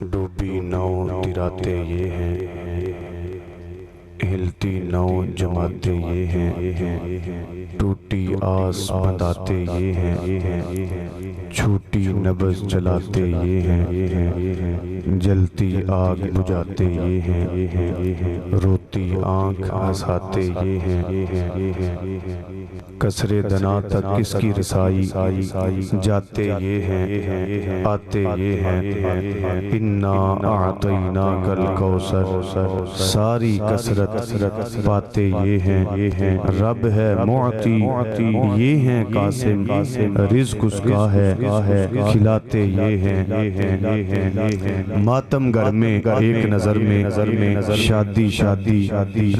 ڈوبی نو تراتے یہ ہیں، ہلتی نو جماتے یہ ہیں، ٹوٹی آس بنداتے یہ ہیں، چھوٹی نبض جلاتے یہ ہیں، جلتی آگ بجھاتے یہ ہیں، روتی آنکھ ہنساتے یہ ہیں، کسرے دنا تک کس کی رسائی، جاتے یہ ہیں، آتے یہ ہیں، انا اعطیناک الکوثر، ساری کثرت پاتے یہ ہیں، رب ہے معطی یہ ہیں، قاسم رزق اس کا ہے، کھلاتے یہ ہیں، ماتم گر میں ایک نظر میں شادی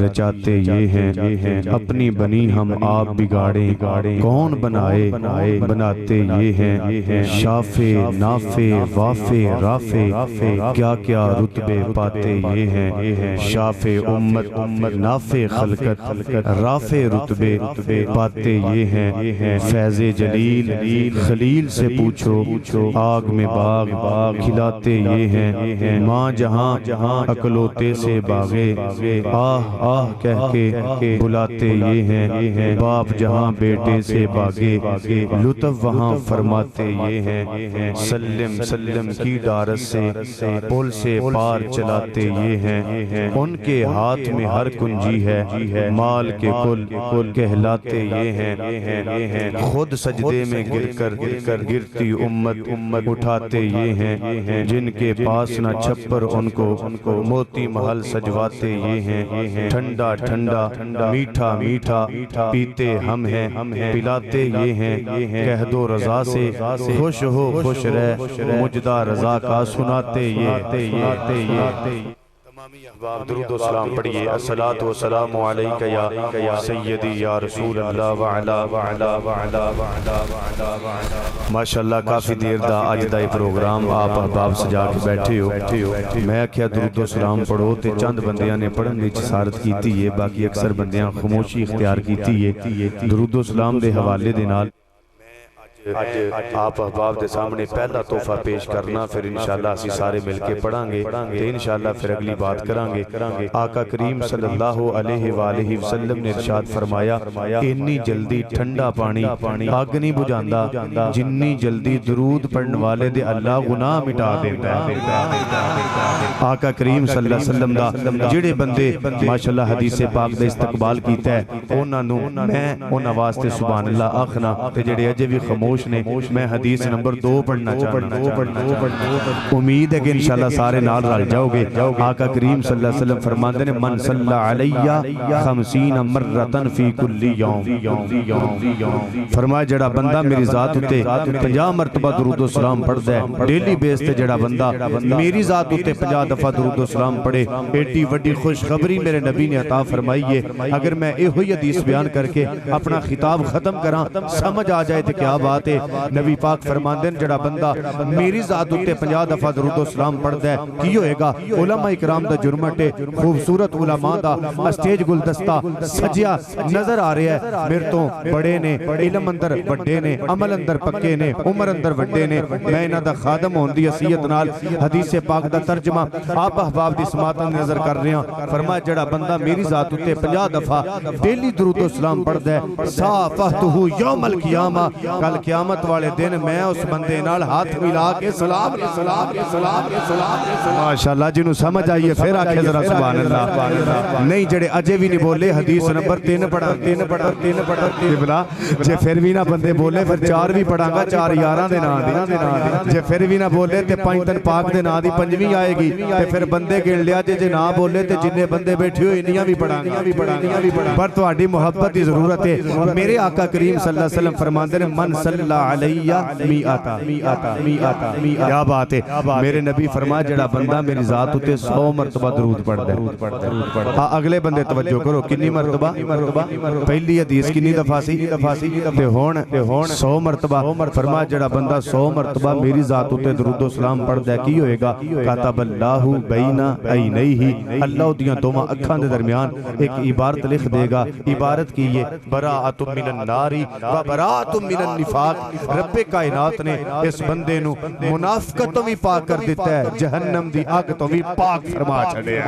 رچاتے یہ ہیں، اپنی بنی ہم آپ بگاڑیں کون بنائے بناتے یہ ہیں، شافع نافع وافع رافع کیا کیا رتبے پاتے یہ ہیں، شافع امت نافع خلقت رافع رتبے پاتے یہ ہیں، فیض جلیل خلیل سے پوچھو آگ میں باغ کھلاتے یہ ہیں، ماں جہاں اکلوتے سے باغے آہ کہہ کے بلاتے یہ ہیں، باپ جہاں بیٹے سے باغے لطف وہاں فرماتے یہ ہیں، سلم کی ڈارس سے پل سے پار چلاتے یہ ہیں، ان کے ہاتھ میں ہر کنجی ہے، مال کے کل کہلاتے یہ ہیں، خود سجدے میں گر کر گرتی امت اٹھاتے یہ ہیں، جن کے پاس نہ چھپر ان کو موتی محل سجواتے یہ ہیں، ٹھنڈا میٹھا پیتے ہم ہیں، پلاتے یہ ہیں، کہہ دو رضا سے خوش ہو خوش رہ مجدہ رضا کا سناتے یہ تمامی احباب درود و سلام پڑھئے، الصلاة والسلام علیکہ یا سیدی یا رسول اللہ وعلا ماشاءاللہ کافی دیر دا آج دا پروگرام آپ احباب سجا کے بیٹھے ہو، میں کیا درود و سلام پڑھو تے چند بندیاں نے پڑھن دی جسارت کیتی ہے، باقی اکثر بندیاں خاموشی اختیار کیتی ہے، درود و سلام دے حوالے دے نال آپ احباب دے سامنے پہلا تحفہ پیش کرنا، پھر انشاءاللہ اسی سارے مل کے پڑھاں گے تے انشاءاللہ پھر اگلی بات کران گے۔ آقا کریم صلی اللہ علیہ وآلہ وسلم نے ارشاد فرمایا، اتنی جلدی ٹھنڈا پانی آگ نہیں بجھاندا جنی جلدی درود پڑھن والے دے اللہ گناہ مٹا دیتا ہے۔ آقا کریم صلی اللہ علیہ وسلم دا جڑے بندے ماشاءاللہ حدیث پاک دا استقبال کیتا ہے انہاں نوں میں انہاں واسطے سبحان اللہ آخنا، تے جڑے اجے بھی خاموش نے میں حدیث نمبر 2 پڑھنا چاہنا، امید ہے کہ انشاءاللہ سارے نال رل جاؤ گے۔ آقا کریم صلی اللہ علیہ وسلم فرماتے ہیں، من صلی علیہ 50 مرتن فی کل یوم، فرمایا جڑا بندہ میری ذات اتے 50 مرتبہ درود و سلام پڑھدا ہے، ڈیلی بیس تے جڑا بندہ میری ذات اتے 50 دفعہ درود و سلام پڑھے، ایڈی وڈی خوشخبری میرے نبی نے عطا فرمائی ہے۔ اگر میں ایہی حدیث بیان کر کے اپنا خطاب ختم کراں سمجھ آ جائے تے کیا بات ہے، نبی پاک فرماندے ہیں جڑا بندہ میری ذات اتے 50 دفعہ درود و سلام پڑھدا ہے کی ہوئے گا، علماء اکرام دا جرمٹ ہے، خوبصورت علماء دا اسٹیج گلدستہ سجیا نظر آ رہا ہے، میرے تو بڑے نے علم اندر بڑے نے عمل اندر پکے نے عمر اندر وڈے نے، میں انہاں دا خادم ہون دی حیثیت نال حدیث پاک دا ترجمہ آپ احباب دی سماعت نظر کر رہے ہیں۔ فرمایا جڑا بندہ میری ذات اتے 50 دفعہ ڈیلی درود و سلام پڑھدا ہے، صافحتہ یوم القیامہ، کل قیامت والے دن میں اس بندے نال ہاتھ ملا کے سلام ماشاءاللہ جنہوں سمجھ آئیے پھر آکھے ذرا سبحان اللہ، نہیں جڑے اجے بھی نہیں بولے حدیث نمبر 3 پڑھا بلا جے پھر بھی نہ بندے بولے پھر 4 بھی پڑھاں گا، 4 یاراں دے نا دی، جے پھر بھی نہ بولے تے 5 دن پاک دے نا دی 5ویں آئے گی، تے پھر بندے گن لیا جے نہ بولے تے جننے بندے بیٹھے ہوئے انہیاں بھی پڑھاں گا، پر تو آڈی محبت دی ضرورت ہے۔ میرے آقا کریم صلی اللہ علیہ وسلم فرماندے ہیں، من صلی علیہ میعتا، کیا بات ہے، میرے نبی فرمایا جڑا بندہ میری ذات اتے 100 مرتبہ درود پڑھدا ہے۔ اگلے بندے توجہ کرو کنی مرتبہ، پہلی حدیث کنی دفعہ سی تے ہون 100 مرتبہ، فرمایا جڑا بندہ 100 مرتبہ میری ذات اتے درود و سلام پڑھدا ہے کی ہوئے گا، کاتب اللہ بین عینیہ، اللہ دیاں دوواں اکھاں دے درمیان ایک عبارت لکھ دے گا، عبارت کی یہ براءۃ من النار و براءۃ من النفاق، نفاق رب کائنات نے اس بندے نو منافقت تو بھی پاک کر دیتا ہے جہنم دی آگ تو بھی پاک فرما چلے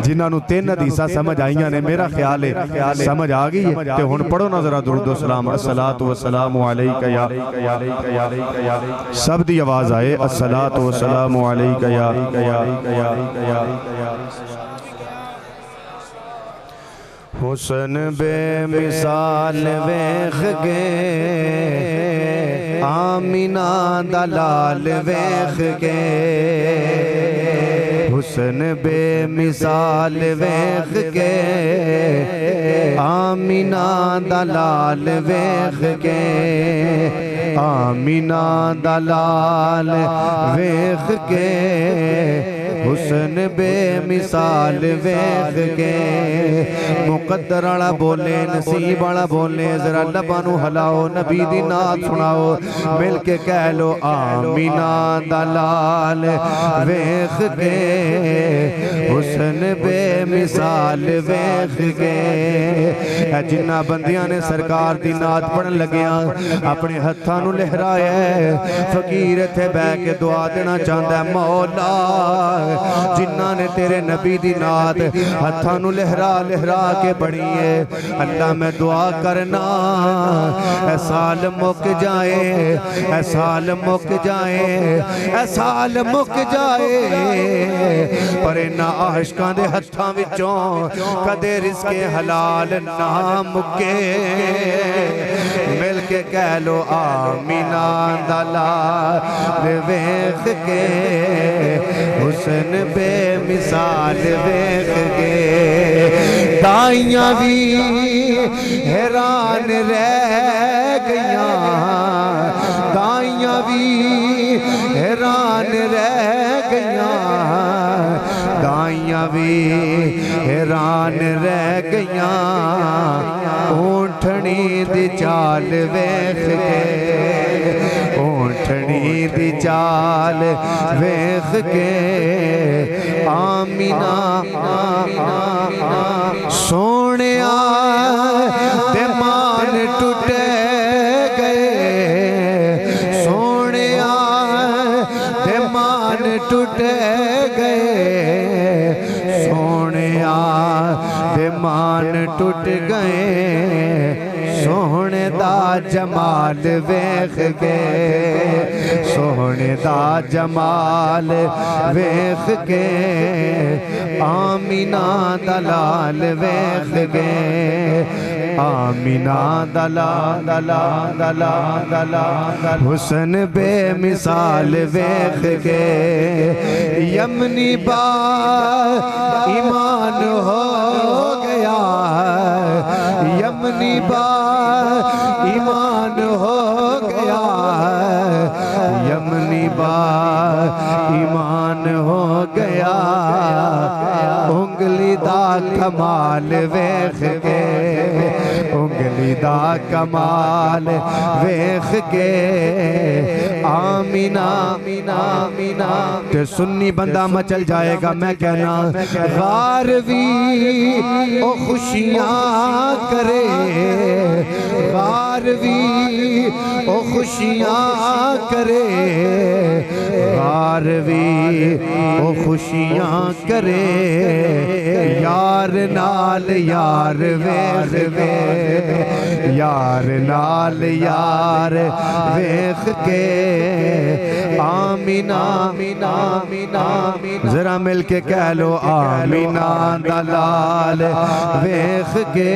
جنہاں نو تین حدیثہ سمجھ آئیاں نے میرا خیال ہے سمجھ آگئی ہے تے ہن پڑھو نا ذرا درود و سلام الصلاۃ والسلام علیک یا سب دی آواز آئے الصلاۃ والسلام علیک یا حسن بے مثال ویخ گے آمینہ دلال ویخ گے حسن بے مثال ویخ گے آمینہ دلال ویخ گے آمینہ دلال ویخ گے حسن بے مثال ویخ گے مقدر والا بولے نصیب والا بولے ذرا لبانو ہلاؤ نبی دی نات سناؤ مل کے کہہ لو آمینہ دلال ویخ گے حسن بے مثال ویخ گے جنہ بندیاں نے سرکار دی نات پڑھن لگیاں اپنے ہتھاں نو لہرایا ہے فقیر تھے بے کے دعا دینا چاہتا ہے مولا جنہ نے تیرے نبی دی نات ہتھاں نو لہرا لہرا کے پڑھی ہے اللہ میں دعا کرنا اے سال مک جائے اے سال مک جائے اے سال مک جائے پر انہاں عاشقاں دے ہتھاں وچوں کدے رزق حلال نہ مکے مل کے کہہ لو آمینہ دلال ویخ کے حسن بے مثال ویخ گے دائیاں بھی حیران رہ گیاں دائیاں بھی حیران رہ گیاں دائیاں بھی حیران رہ گیاں اونٹھنی دی چال ویخ کے اونٹھنی دی چال ویخ کے آمینہ سونیا تے مان ٹوٹے گئے سونیا تے مان ٹوٹے گئے سونیا تے مان ٹوٹ گئے سونے دا جمال ویخ کے سونے دا جمال ویخ کے آمینہ دلال ویخ کے آمینہ دلال دلال دلال دلال حسن بے مثال ویخ کے یمنی با ایمان ہو گیا یمنی با ایمان ہو گیا یمنی با ایمان ہو گیا انگلی دا کمال ویخ کے انگلی دا کمال ویخ کے آمینہ کہ سنی بندہ مچل جائے گا میں کہنا غاروی او خوشیاں کرے غاروی او خوشیاں کرے غاروی او خوشیاں کرے یار نال یار ویخ کے یار نال یار ویخ کے آمینہ ذرا مل کے کہہ لو آمینہ دلال ویخ کے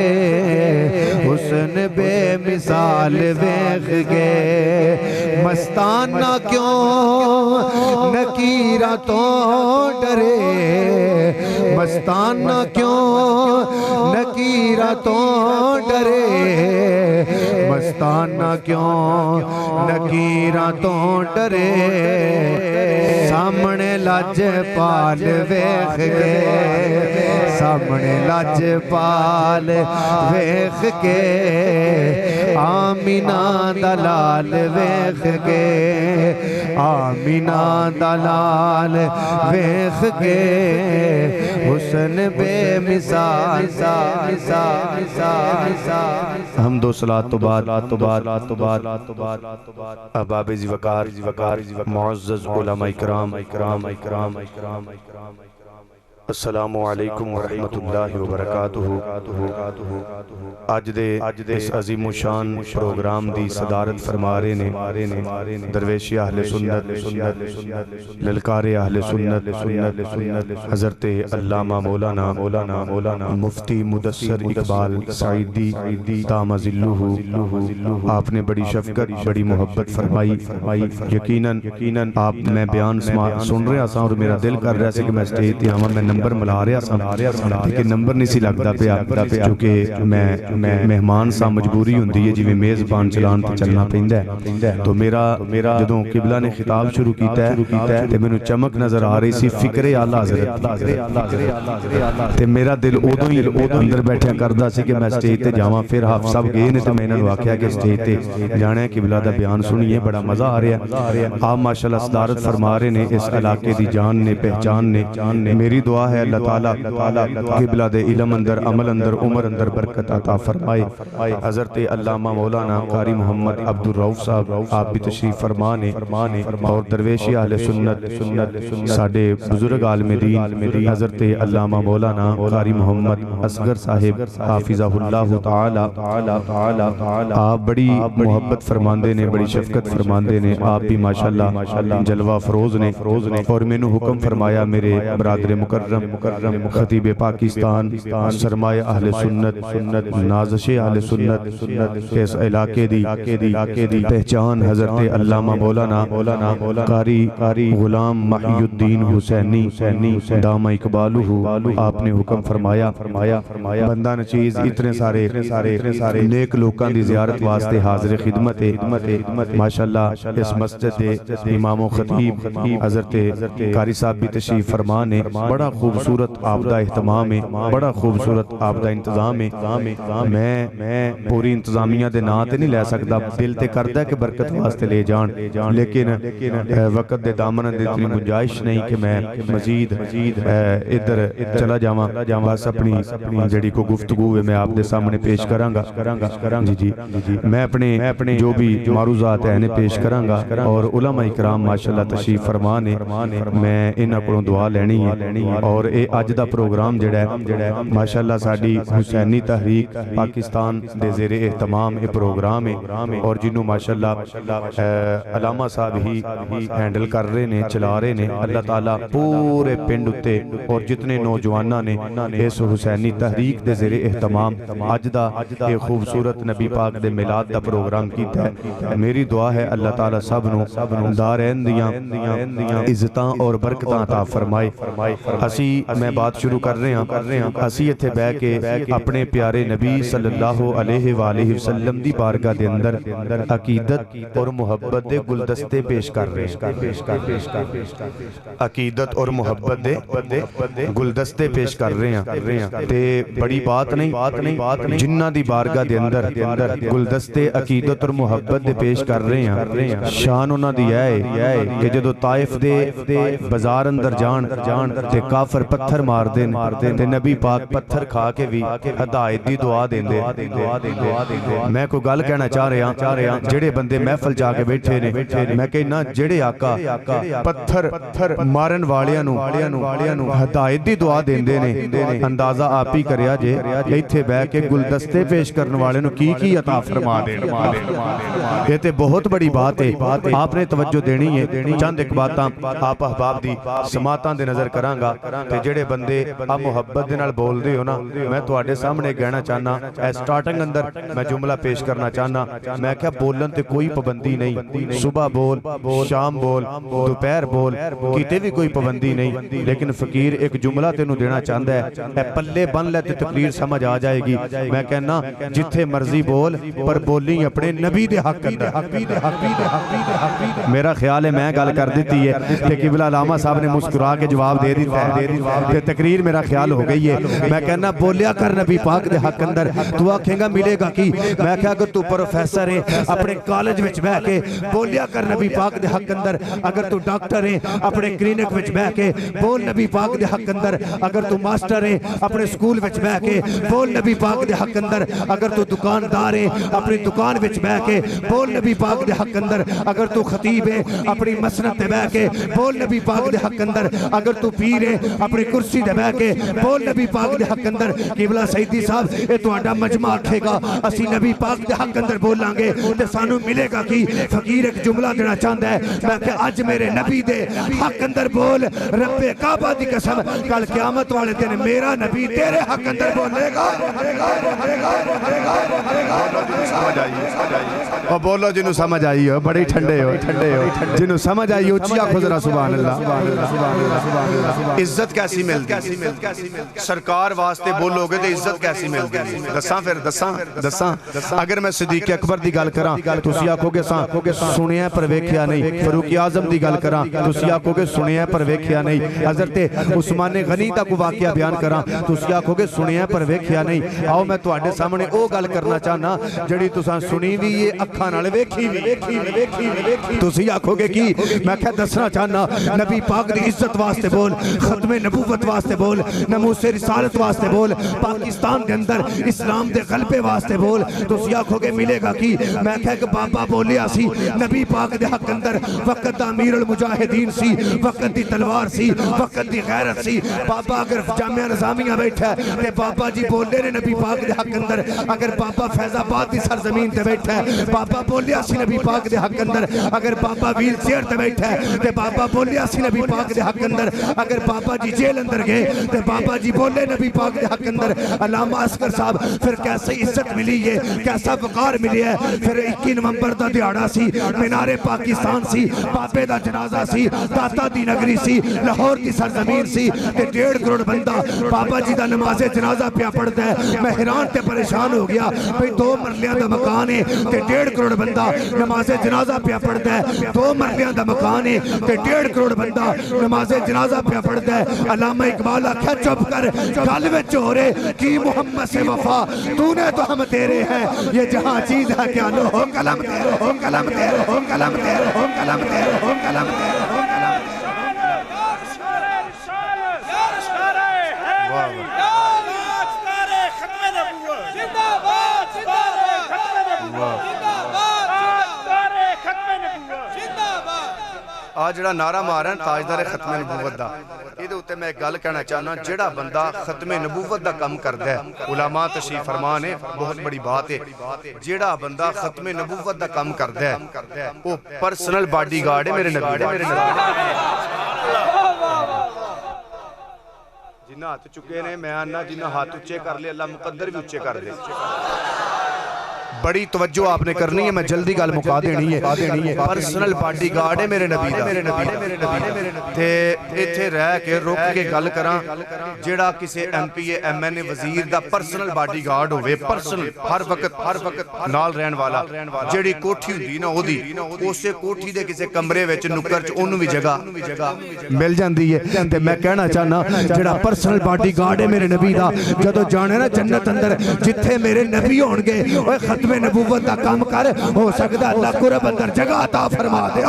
حسن بے مثال ویخ کے مستانہ کیوں نکیرہ تو ڈرے مستانہ کیوں نکیرہ تو ڈرے مستانہ کیوں نکیرہ تو ڈرے سامنے لاج پال ویخ کے سامنے لاج پال ویخ کے آمینہ دلال ویخ کے آمینہ دلال ویخ کے حسن بے مثال حمد و صلاۃ و بعد احباب ذی وقار معزز علماء اکرام السلام علیکم ورحمۃ اللہ وبرکاتہ۔ اج دے اس عظیم و شان پروگرام دی صدارت فرما رہے نے درویش اہل سنت للکار اہل سنت حضرت علامہ مولانا مفتی مدثر اقبال سعیدی دام ذلہ۔ آپ نے بڑی شفقت بڑی محبت فرمائی۔ یقیناً آپ میں بیان سن رہا سا اور میرا دل کر رہا سی کہ میں سٹیج تے آواں، میں نمبر ملا رہا سا لیکن نمبر نہیں سی لگدا پیا کیونکہ میں مہمان سا، مجبوری ہوندی ہے جویں میزبان چلان تے چلنا پیندا ہے۔ تو میرا جدوں قبلہ نے خطاب شروع کیتا ہے تے مینوں چمک نظر آ رہی سی فکر اعلی حضرت تے میرا دل ادوں ہی اندر بیٹھا کردا سی کہ میں سٹیج تے جاواں۔ پھر آپ سب گئے نے تے میں انہاں نوں آکھیا کہ سٹیج تے جانا ہے، قبلہ دا بیان سنیے، بڑا مزہ آ رہا ہے۔ آپ ماشاءاللہ صدارت فرما رہے نے اس علاقے دی جان نے پہچان نے۔ میری دعا ہے اللہ تعالیٰ قبلہ دے علم اندر عمل اندر عمر اندر برکت عطا فرمائے۔ حضرت علامہ مولانا قاری محمد عبد الرؤف صاحب آپ بھی تشریف فرمانے اور درویش اہل سنت ساڈے بزرگ عالم دین حضرت علامہ مولانا قاری محمد اصغر صاحب حافظہ اللہ تعالی آپ بڑی محبت فرماندے نے، بڑی شفقت فرماندے نے۔ آپ بھی ماشاءاللہ جلوہ فروز نے اور مینوں حکم فرمایا میرے برادر مکرم خطیب پاکستان سرمایہ اہل سنت نازش اہل سنت اس علاقے دی پہچان حضرت علامہ مولانا قاری غلام محی الدین حسینی دامہ اقبالہ۔ آپ نے حکم فرمایا بندہ نچیز اتنے سارے نیک لوکاں دی زیارت واسطے حاضر خدمت ماشاءاللہ اس مسجد دے امام و خطیب حضرت قاری صاحب بھی تشریف فرمانے۔ بڑا خوبصورت آپ دا اہتمام ہے، بڑا خوبصورت آپ دا انتظام ہے۔ میں پوری انتظامیہ دے نا تے نہیں لے سکتا، دل تے کردا ہے کہ برکت واسطے لے جان، لیکن وقت دے دامن دے اتنی گنجائش نہیں کہ میں مزید ادھر چلا جاواں۔ بس اپنی جڑی کو گفتگو ہے میں آپ دے سامنے پیش کراں گا۔ جی میں اپنے جو بھی معروضات ہیں پیش کراں گا اور علماء اکرام ماشاءاللہ تشریف فرمانے، میں انہاں کولوں دعا لینی ہے۔ اور اے اج دا پروگرام جڑا ہے ماشاءاللہ ساڈی حسینی تحریک پاکستان دے زیر اہتمام اے پروگرام ہے اور جنوں ماشاءاللہ علامہ صاحب ہی ہینڈل کر رہے نے، چلا رہے نے۔ اللہ تعالیٰ پورے پنڈ اتے اور جتنے نوجواناں نے اس حسینی تحریک دے زیر اہتمام اج دا اے خوبصورت نبی پاک دے میلاد دا پروگرام کیتا ہے۔ میری دعا ہے اللہ تعالیٰ سب نو دارین دیاں عزتاں اور برکتاں عطا فرمائے۔ میں بات شروع کر رہے ہیں، اسی ایتھے بہ کے اپنے پیارے نبی صلی اللہ علیہ وآلہ وسلم دی بارگاہ دے اندر عقیدت اور محبت دے گلدستے پیش کر رہے ہیں۔ عقیدت اور محبت دے گلدستے پیش کر رہے ہیں تے بڑی بات نہیں، جنہ دی بارگاہ دے اندر گلدستے عقیدت اور محبت دے پیش کر رہے ہیں، شان انہاں دی ہے کہ جدو طائف دے بازار اندر جان تے کافر پتھر مار دین تے نبی پاک پتھر کھا کے بھی ہدایت دی دعا دین دے۔ میں کوئی گل کہنا چاہ رہا ہاں، جڑے بندے محفل جا کے بیٹھے نے، میں کہنا جڑے آقا پتھر مارن والیاں نو ہدایت دی دعا دین دے نے، اندازہ آپ ہی کریا جے ایتھے بہ کے گلدستے پیش کرن والے نو کی عطا فرما دے۔ یہ تے بہت بڑی بات ہے، آپ نے توجہ دینی ہے۔ چند ایک باتاں آپ احباب دی سماعتاں دے نظر کراں گا تے جڑے بندے آپ محبت دے نال بول دے ہو نا، میں تواڈے سامنے کہنا چاہنا اے سٹارٹنگ اندر میں جملہ پیش کرنا چاہنا، میں کہا بولن تے کوئی پابندی نہیں، صبح بول، شام بول، دوپہر بول، کیتے بھی کوئی پابندی نہیں، لیکن فقیر ایک جملہ تینوں دینا چاہندا ہے، اے پلے بن لے تے تقریر سمجھ آ جائے گی۔ میں کہنا جتھے مرضی بول پر بولی اپنے نبی دے حق اندر۔ میرا خیال ہے میں گل کر دیتی ہے کہ قبلہ علامہ صاحب نے مسکرا کے جواب دے دیتا ہے کہ تقریر میرا خیال ہو گئی ہے میں کہنا بولیا کر نبی پاک دے حق اندر تو آکھیں گا ملے گا کی میں کہا اگر تو پروفیسر ہے اپنے کالج وچ بہ کے بولیا کر نبی پاک دے حق اندر اگر تو ڈاکٹر ہے اپنے کلینک وچ بہ کے بول نبی پاک دے حق اندر اگر تو ماسٹر ہے اپنے سکول وچ بہ کے بول نبی پاک دے حق اندر اگر تو دکاندار ہے اپنی دکان وچ بہ کے بول نبی پاک دے حق اندر اگر تو خطیب ہے اپنی مسند تے بہ کے بول نبی پاک دے حق اندر اگر تو پیر ہے اپنی کرسی تے بہ کے بول نبی پاک دے حق اندر قبلہ سیدی صاحب اے تہاڈا مجمع آکھے گا اسی نبی پاک دے حق اندر بولاں گے تے سانو ملے گا کی فقیر ایک جملہ دینا چاہندا ہے میں کہ اج میرے نبی دے حق اندر بول رب کعبہ دی قسم کل قیامت والے دن میرا نبی تیرے حق اندر بولے گا اور بولو جنہوں سمجھ آئی ہو بڑی ٹھنڈے ہو جنہوں سمجھ آئی ہو چیا خضرہ سبحان اللہ عزت کیسی ملتی سرکار واسطے بولو گے تو عزت کیسی ملتی دساں پھر دساں اگر میں صدیق اکبر دی گل کراں تو سی آکھو گے سنیا پر ویکھیا نہیں فاروق اعظم دی گل کراں تو سی آکھو گے سنیا پر ویکھیا نہیں حضرت عثمان غنی دا کو واقعہ بیان کراں تو سی آکھو گے سنیا پر ویکھیا نہیں آؤ میں تواڈے سامنے او گل کرنا چاہنا جڑی تساں سنی وی اے اکھاں نال ویکھی وی تسی آکھو گے کی میں کہ دسنا چاہنا نبی پاک دی عزت واسطے بول ختم نبوت واسطے بول ناموس رسالت واسطے بول پاکستان دے اندر اسلام دے غلبے واسطے بول تسی آکھو گے ملے گا کی میں کہ بابا بولیا سی نبی پاک دے حق اندر وقت دا امیر المجاہدین سی وقت دی تلوار سی وقت دی غیرت سی بابا اگر جامعہ نظامیہ بیٹھا ہے کہ بابا جی بولے نے نبی پاک دے حق اندر اگر بابا فیض آباد دی سرزمین تے بیٹھا ہے بابا بولیا سی نبی پاک دے حق اندر اگر بابا ویل چیئر تے بیٹھا ہے کہ بابا بولیا سی نبی پاک دے حق اندر اگر بابا جی جیل اندر گئے تے بابا جی بولے نبی پاک دے حق اندر علامہ عسکر صاحب پھر کیسے عزت ملی ہے کیسا وقار ملی ہے پھر 21 نومبر دا دیہاڑا سی مینار پاکستان سی بابے دا جنازہ سی داتا دی نگری سی لاہور دی سرزمین سی تے 1.5 کروڑ بندہ بابا جی دا نماز جنازہ پیا پڑھتا ہے میں حیران تے پریشان ہو گیا بھئی 2 مرلیاں دا مکان ہے تے 1.5 کروڑ بندہ نماز جنازہ پیا پڑھتا ہے 2 مرلیاں دا مکان ہے تے 1.5 کروڑ بندہ نماز جنازہ پیا پڑھتا ہے علامہ اقبال آکھا چپ کر گل وچ ہو رہے کی محمد سے وفا تو نے تو ہم تیرے ہیں یہ جہاں چیز ہے کیا لو ہو کلم تیرے ہو کلم تیرے ہو کلم تیرے ہو کلم تیرے ہو کلم تیرے ہو کلم آج جڑا نعرہ مارا ہے تاجدار ختم نبوت دا یہ دے ہوتے میں ایک گل کہنا چاہنا جڑا بندہ ختم نبوت دا کم کر دے علماء تشریف فرمان ہے بہت بڑی بات ہے جڑا بندہ ختم نبوت دا کم کر دے وہ پرسنل باڈی گارڈ ہے میرے نبی جنہ ہاتھ چکے نے میں آنا جنہ ہاتھ اچھے کر لے اللہ مقدر بھی اچھے کر دے بڑی توجہ آپ نے کرنی ہے میں جلدی گل مکا دینی ہے پرسنل باڈی گارڈ ہے میرے نبی دا تے ایتھے رہ کے رک کے گل کراں جیڑا کسے M P A M N A وزیر دا پرسنل باڈی گارڈ ہوئے پرسنل ہر وقت نال رہن والا جیڑی کوٹھی ہوندی نا او دی اسے کوٹھی دے کسے کمرے وچ نکر چ اونوں وی جگہ مل جاندی ہے تے میں کہنا چاہنا جیڑا پرسنل باڈی گارڈ ہے میرے نبی دا جدوں جانے نا جنت اندر جتھے میرے نبی ہون گے اوے ختم نبوت دا کام کر ہو سکتا اللہ قرب اندر جگہ عطا فرما دے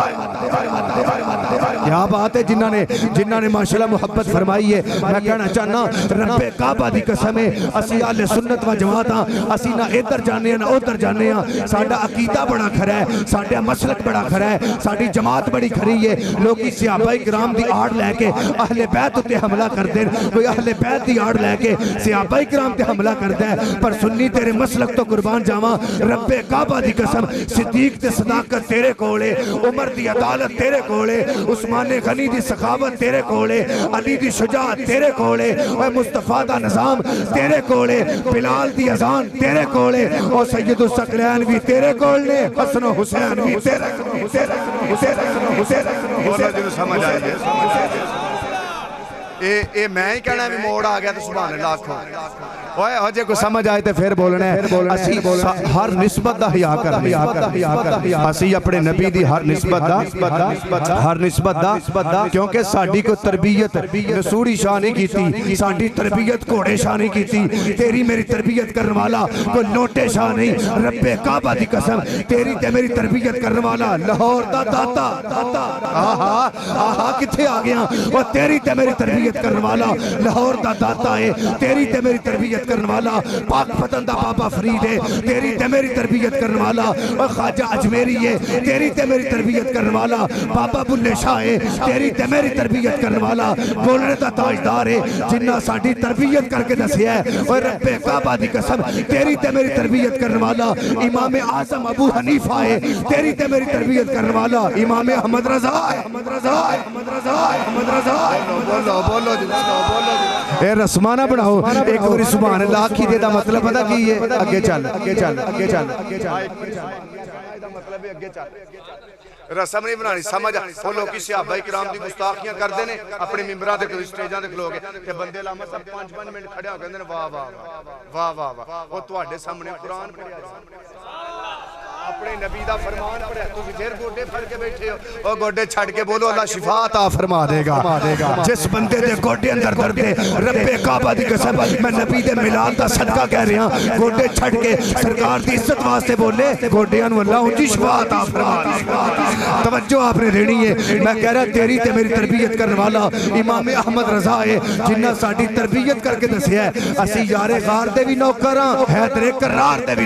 کیا بات ہے جنہاں نے ماشاءاللہ محبت فرمائی ہے میں کہنا چاہنا رب کعبہ دی قسم ہے اسی اہل سنت و جماعت ہاں اسی نہ ادھر جانے ہیں نہ ادھر جانے ہیں ساڈا عقیدہ بڑا کھرا ہے ساڈا مسلک بڑا کھرا ہے ساڈی جماعت بڑی کھری ہے لوگی صحابہ کرام دی آڑ لے کے اہل بیت تے حملہ کر دیں کوئی اہل بیت دی آڑ لے کے صحابہ کرام تے حملہ کر دیں پر سنی تیرے مسلک تو قربان جاواں رب کعبہ دی قسم صدیق تے صداقت تیرے کولے عمر دی عدالت تیرے کولے عثمان غنی دی سخاوت تیرے کولے علی دی شجاعت تیرے کولے اے مصطفیٰ دا نظام تیرے کولے بلال دی اذان تیرے کولے اور سید الثقلین بھی تیرے کولے حسن و حسین بھی تیرے سمجھ آئیے اے میں ہی کہنا ہے موڑ آ گیا تو سبحان اللہ اوے ہو جے کو سمجھ آئے تے پھر بولنا ہے اسی ہر نسبت دا حیا کرنی اسی اپنے نبی دی ہر نسبت دا کیونکہ ساڈی کو تربیت نسوڑی شاہ نہیں کیتی ساڈی تربیت گھوڑے شاہ نہیں کیتی تیری میری تربیت کرنے والا کوئی لوٹے شاہ نہیں رب کعبہ دی قسم تیری تے میری تربیت کرنے والا لاہور دا داتا آہا کتھے آ گیا وہ تیری تے میری تربیت کرنے والا لاہور دا داتا ہے تیری تے میری تربیت کرنے والا پاک پتن دا بابا فرید ہے تیری تے میری تربیت کرنے والا اور خواجہ اجمیری ہے تیری تے میری تربیت کرنے والا بابا بلے شاہ ہے تیری تے میری تربیت کرنے والا بولنے دا تاجدار ہے جنہ ساڑھی تربیت کر کے دسی ہے اور رب کعبہ دی قسم تیری تے میری تربیت کرنے والا امام اعظم ابو حنیفہ ہے تیری تے میری تربیت کرنے والا امام احمد رضا ہے بولو اے رسمانہ بڑھاؤ ایک بری سبحان اللہ کی دے دا مطلب پتہ کی ہے اگے چل رسم نہیں بنانی سمجھ وہ لوگ کسی صحابہ کرام دی گستاخیاں کر دینے اپنے ممبرہ دے کوئی سٹیجاں دے کھلو گے کہ بندے لاما سب 5 منٹ کھڑے ہو گئے واہ وہ تواڈے سامنے قرآن پڑھیا اپنے نبی دا فرمان پڑھے تو پھر گوڑے پھڑ کے بیٹھے ہو اور گوڑے چھڑ کے بولو اللہ شفا عطا فرما دے گا جس بندے دے گوڑے اندر درد دے رب کعبہ دی قسم میں نبی دے ملاد دا صدقہ کہہ رہا ہوں گوڑے چھڑ کے سرکار دی عزت واسطے بولے گوڑے انو اللہ انجی شفا عطا فرما دے گا توجہ آپ نے دینی ہے میں کہہ رہا تیری تے میری تربیت کرنے والا امام احمد رضا ہے جنہ ساڑھی تربیت کر کے دسی ہے اسی یار غار دے بھی نوکراں حیدر کرار دے بھی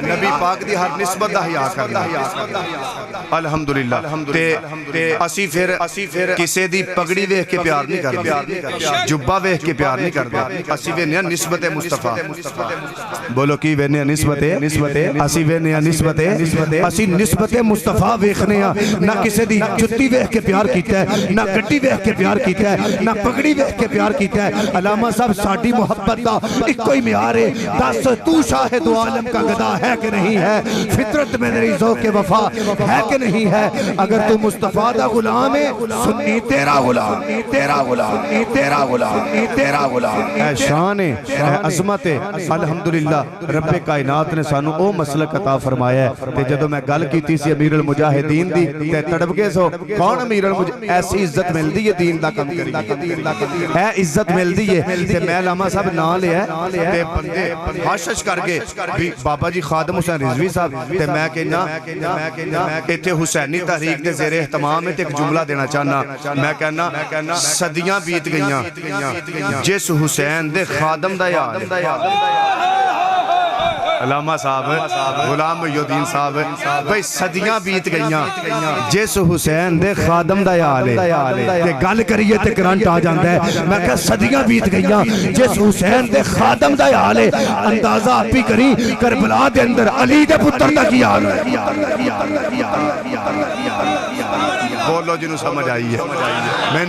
نبی پاک دی ہر نسبت دا حیا کرنا الحمدللہ تے اسی پھر کسے دی پگڑی ویکھ کے پیار نہیں کردا جبہ ویکھ کے پیار نہیں کردا اسی وینیا نسبت مصطفیٰ بولو کی وینیا نسبت اسی وینیا نسبت اسی نسبت مصطفیٰ ویکھنے نہ کسے دی جتی ویکھ کے پیار کیتا ہے نہ گڈی ویکھ کے پیار کیتا ہے نہ پگڑی ویکھ کے پیار کیتا ہے علامہ صاحب ساڈی محبت دا ایک کوئی معیار ہے دس تو شاہد عالم کا گدا ہے کہ نہیں ہے فطرت میں میری ذوق وفا ہے کہ نہیں ہے اگر تو مصطفیٰ دا غلام ہے سنی تیرا غلام اے شان ہے اے عظمت ہے الحمدللہ رب کائنات نے سانو او مسلک عطا فرمایا ہے تے جدو میں گل کیتی سی امیر المجاہدین دی تے تڑپ کے سو کون امیر المجاہدین ایسی عزت مل دی ہے دین دا کم کری اے عزت مل دی ہے تے میں علامہ صاحب نا لے ہے تے بندے حاشش کر کے بابا جی خادم حسین رضوی صاحب تے میں کہنا ایتھے حسینی تحریک دے زیر اہتمام ہے تے ایک جملہ دینا چاہنا میں کہنا صدیاں بیت گئیاں جس حسین دے خادم دا یاد علامہ صاحب غلام محیدین صاحب بھئی صدیاں بیت گئیاں جس حسین دے خادم دا یاد ہے تے گل کریے تے کرنٹ آ جاندہ ہے میں کہا صدیاں بیت گئیاں جس حسین دے خادم دا یاد ہے اندازہ آپ ہی کری کربلا دے اندر علی دے پتر دا کی یاد ہے بولو جنہوں سمجھ آئی ہے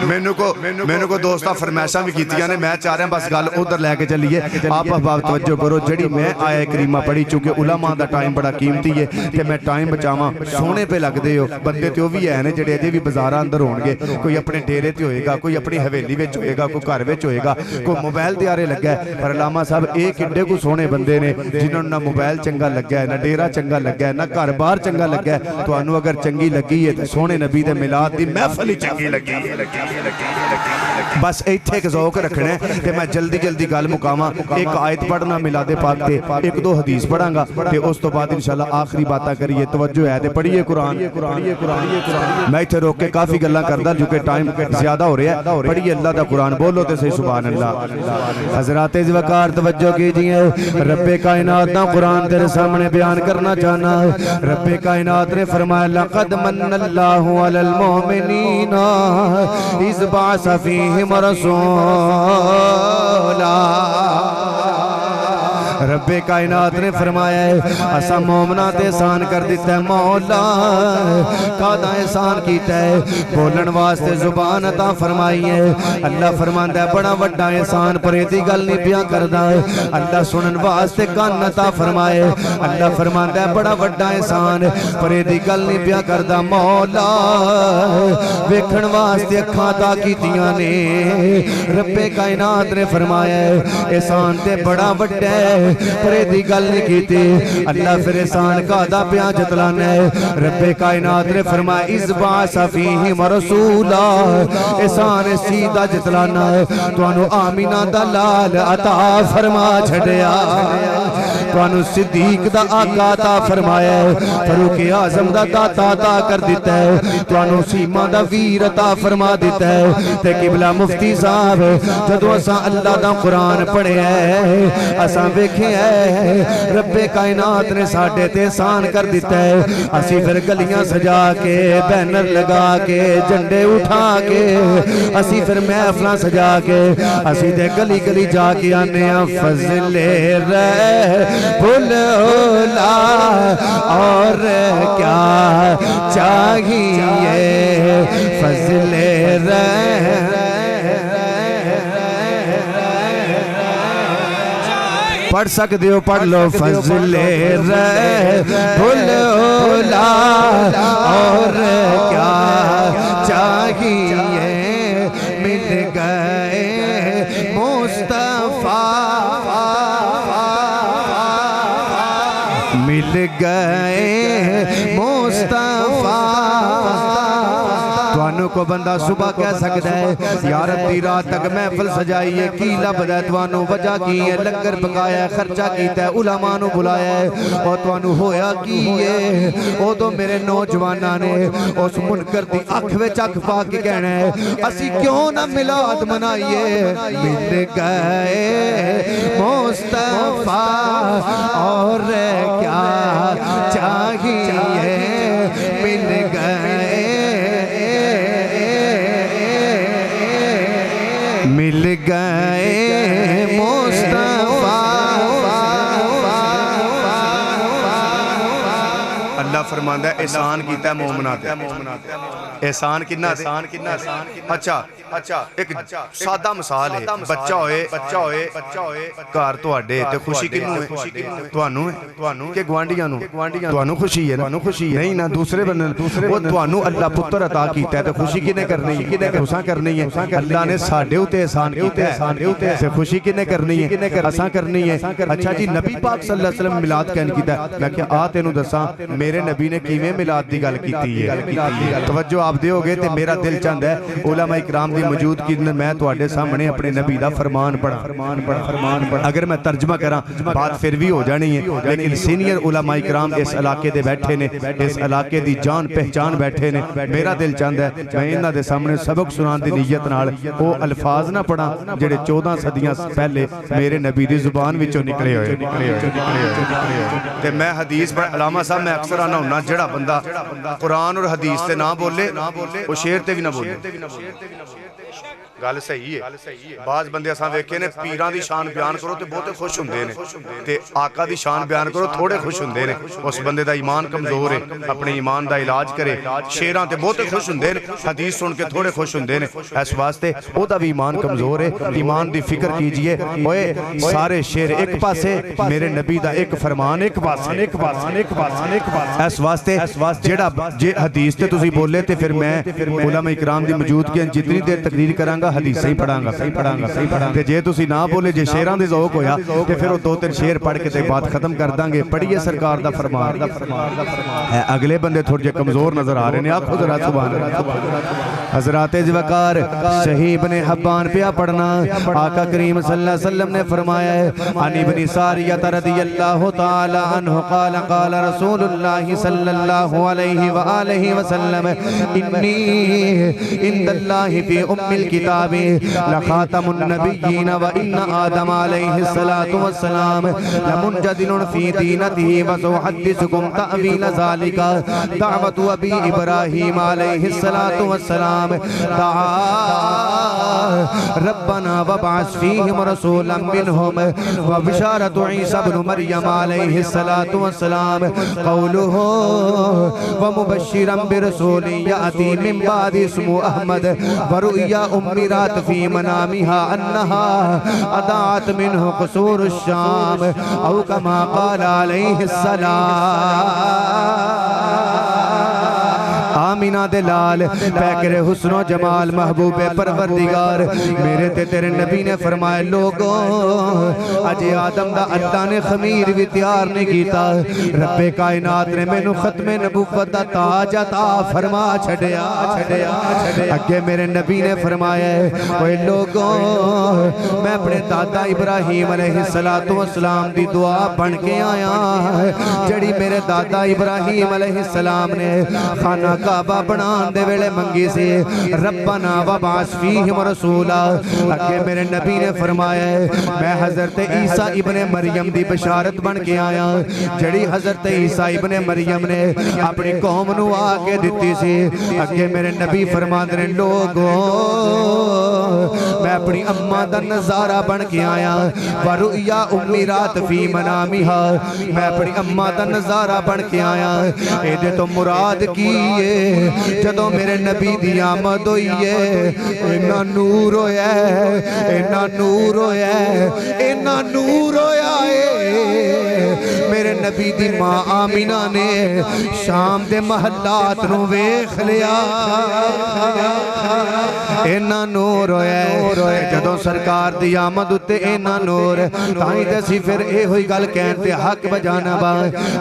میں کو دوستہ فرمیشہ بھی کیتیاں نے میں چاہ رہے ہیں بس گل ادھر لے کے چلیے آپ احباب توجہ کرو جڑی میں آیا کریمہ پڑھی چونکہ علماء دا ٹائم بڑا قیمتی ہے کہ میں ٹائم بچاواں سونے پہ لگ دے ہو بندے تے بھی ہے جڑے اجے بھی بازاراں اندر ہون گے کوئی اپنے ڈیرے تے ہوئے گا کوئی اپنی حویلی وچ ہوئے گا کوئی گھر وچ ہوئے گا کوئی موبائل تے آرے لگا ہے پر علامہ صاحب ایک اڈے کو سونے بندے نے جنہوں نہ موبائل چنگا لگا ہے نہ ڈیرہ چنگا لگا ہے نہ گھر بار چنگا لگا ہے تو انو اگر چنگی لگی ہے تو سونے نبی دے ملاد دی محفل چنگی لگی بس ایتھے ایک ذوق رکھنے کہ میں جلدی گل مقامہ ایک آیت پڑھنا ملاد پاک تے ایک دو حدیث پڑھاں گا تے اس تو بعد انشاءاللہ آخری باتاں کریے توجہ ہے تے پڑھیے قرآن میں ایتھے روک کے کافی گلاں کردہ جو کہ ٹائم زیادہ ہو رہا ہے پڑھیے اللہ دا قرآن بولو تے صحیح سبحان اللہ حضرات وقار توجہ کیجئے رب کائنات دا قرآن تیرے سامنے بیان کرنا چاہنا رب کائنات نے فرمایا لقد من اللہ علی المؤمنین اذ بعث فیہم رسولا رب کائنات نے فرمایا ہے اسا مومنہ تے احسان کر دیتا ہے مولا کادہ احسان کیتا ہے بولن واسطے زبان عطا فرمائی ہے اللہ فرماندا ہے بڑا وڈا احسان پریدی گل نہیں پیا کردا ہے اللہ سنن واسطے کان عطا فرمائے اللہ فرماندا ہے بڑا وڈا احسان پریدی گل نہیں پیا کردا مولا ویکھن واسطے اکھاں عطا کیتیاں نے رب کائنات نے فرمایا ہے احسان تے بڑا وڈا ہے پریدی گل نہیں کیتی اللہ پھر احسان کا عطا پیا جتلانا ہے رب کائنات نے فرمایا اذ بعث فیہم رسولا احسان سیدھا جتلانا ہے توانو آمینہ دا لال عطا فرما چھڑیا توانو صدیق دا آقا عطا فرمایا ہے فاروق اعظم دا داتا عطا کر دیتا ہے توانو سیما دا ویر عطا فرما دیتا ہے تے قبلہ مفتی صاحب جدو اساں اللہ دا قرآن پڑھے ہیں اساں ویکھے ہیں رب کائنات نے ساڑھے تے احسان کر دیتا ہے اسی پھر گلیاں سجا کے بینر لگا کے جنڈے اٹھا کے اسی پھر محفلہ سجا کے اسی دے گلی گلی جا کے آنے ہیں فضل رہ بھولا اور کیا چاہیے فضل رہ پڑھ سکتے ہو پڑھ لو فضل رہ بھولا اور کیا چاہیے مل گئے مصطفیٰ مل گئے مصطفیٰ توانو کو بندہ صبح کہہ سکتا ہے یا ربی رات تک محفل سجائیے کی لبدا ہے توانو وجہ کی ہے لنگر پکایا ہے خرچہ کیتا ہے علماء نو بلایا ہے اور توانو ہویا کی ہے او تو میرے نوجوانہ نے اس منکر دی اکھ وچ اکھ پا کے کہنا ہے اسی کیوں نہ میلاد منائیے مل گئے مصطفیٰ اور کیا چاہیے مل گئے مل گئے مصطفیٰ اللہ فرماندہ ہے احسان کیتا ہے مومنہ تے احسان کتنا اچھا ایک سادہ مثال ہے بچہ ہوئے کار تو آڈے تے خوشی کنو ہے توانو کہ گوانڈیاں نو توانو خوشی ہے نہیں نا دوسرے بندن وہ توانو اللہ پتر عطا کیتا ہے تے خوشی کنے کرنی ہے خوشاں کرنی ہے اللہ نے ساڑھے ہوتے احسان کیتا ہے سے خوشی کنے کرنی ہے اساں کرنی ہے اچھا جی نبی پاک صلی اللہ علیہ وسلم ملاد کہن کیتا ہے میں کہ آتے نو دساں میرے نبی نے کیویں ملاد دی گل کیتی ہے توجہ آپ دے ہوگے تے میرا دل چاہندا ہے علماء اکرام دی موجود کی میں تواڈے سامنے اپنے نبی دا فرمان پڑھا اگر میں ترجمہ کراں بات پھر بھی ہو جانی ہے لیکن سینئر علماء اکرام اس علاقے دے بیٹھے نے اس علاقے دی جان پہچان بیٹھے نے میرا دل چاہندا ہے میں انہاں دے سامنے سبق سنان دی نیت نال او الفاظ نہ پڑھاں جڑے 14 صدیاں پہلے میرے نبی دی زبان وچوں نکلے ہوئے تے میں حدیث پڑھ علامہ صاحب میں اکثر آنا ہونا جڑا بندہ قرآن اور حدیث تے نہ بولے وہ شعر تے بھی نہ بولے گل صحیح ہے بعض بندے اساں ویکھے نے پیراں دی شان بیان کرو تے بہتے خوش ہوندے نے تے آقا دی شان بیان کرو تھوڑے خوش ہوندے نے اس بندے دا ایمان کمزور ہے اپنے ایمان دا علاج کرے شیراں تے بہتے خوش ہوندے نے حدیث سن کے تھوڑے خوش ہوندے نے اس واسطے او دا بھی ایمان کمزور ہے ایمان دی فکر کیجئے اوئے سارے شعر ایک پاسے میرے نبی دا ایک فرمان ایک پاسے اس واسطے جڑا حدیث تے تسی بولے تے پھر میں علماء اکرام دی موجود کی جتنی دیر تقریر کرانگا حدیث صحیح پڑھاں گا تے جے تسی نہ بولے جے شیراں دے ذوق ہویا تے پھر وہ 2-3 شعر پڑھ کے تے بات ختم کر داں گے پڑھیے سرکار دا فرمان اگلے بندے تھوڑے جے کمزور نظر آ رہے ہیں آنکھوں ذرا سبحان اللہ حضرات وقار صحیح ابن حبان پیا پڑھنا آقا کریم صلی اللہ علیہ وسلم نے فرمایا ہے عن ابن ساریہ رضی اللہ تعالی عنہ قال قال رسول اللہ صلی اللہ علیہ وآلہ وسلم انی عند اللہ فی ام الکتاب کتاب لخاتم النبیین و ان آدم علیہ السلام لمنجدل فی دینته وسأحدثکم تأویل ذالک دعوت ابی ابراہیم علیہ السلام دعا ربنا وابعث فیہم رسولا منہم وبشارت عیسیٰ بن مریم علیہ السلام قولہ ومبشرا برسول یأتی من بعد اسم احمد ورؤیا امرات فی منامها انہا اضاعت منہ قصور الشام او کما قال علیہ السلام آمینہ دلال پیکر حسن و جمال محبوب پروردگار میرے تے تیرے نبی نے فرمائے لوگوں اجے آدم دا اللہ نے خمیر بھی تیار نہیں کیتا رب کائنات نے میں نو ختم نبوت دا تاج عطا فرما چھڑیا اگے میرے نبی نے فرمایا اوے لوگوں میں اپنے دادا ابراہیم علیہ السلام دی دعا بن کے آیا جڑی میرے دادا ابراہیم علیہ السلام نے خانہ کعبہ بنان دے ویلے منگی سے ربنا وابعث فیہم رسولا اگے میرے نبی نے فرمایا میں حضرت عیسیٰ ابن مریم دی بشارت بن کے آیا جڑی حضرت عیسیٰ ابن مریم نے اپنی قوم نو آگے دیتی سی اگے میرے نبی فرما دے لوگوں میں اپنی اماں دا نظارہ بن کے آیا ورؤیا امیرات فی منامہا میں اپنی اماں دا نظارہ بن کے آیا اے دے تو مراد کیے جدو میرے نبی دی آمد ہوئی ہے اینا نور ہویا ہے اینا نور ہویا ہے اینا نور ہویا ہے میرے نبی دی ماں آمینہ نے شام دے محلات نو ویکھ لیا اینا نور ہویا ہے جدو سرکار دی آمد ہوتے اینا نور تائیں دسی پھر اے ہوئی گل کہنتے حق بجانا با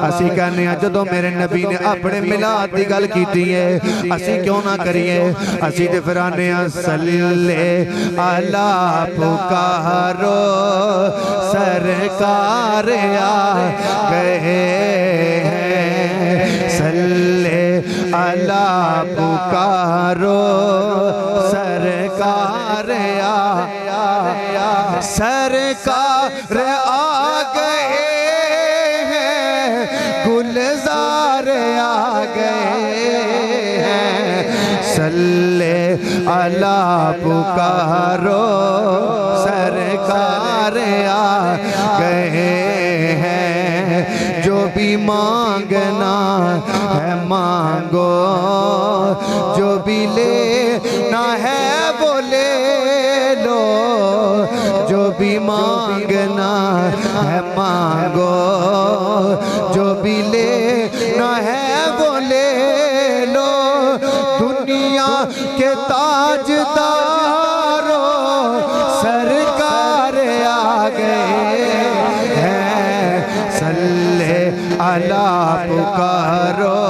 اسی کہنے ہیں جدو میرے نبی نے اپنے ملاد دی گل کیتی ہے اسی کیوں نہ کریے اسی دے فرانے صلی اللہ پکارو سرکار آ گئے ہیں صلی اللہ پکارو سرکار سرکار آ گئے ہیں گلزار آ گئے ہیں صلی اللہ پکارو سرکار آ گئے ہیں جو بھی مانگنا ہے مانگو جو بھی لینا ہے وہ لے لو جو بھی مانگنا ہے مانگو جو بھی لینا ہے وہ لے لو دنیا کے تاجداروں سرکار آ گئے ہیں صلی اللہ پکارو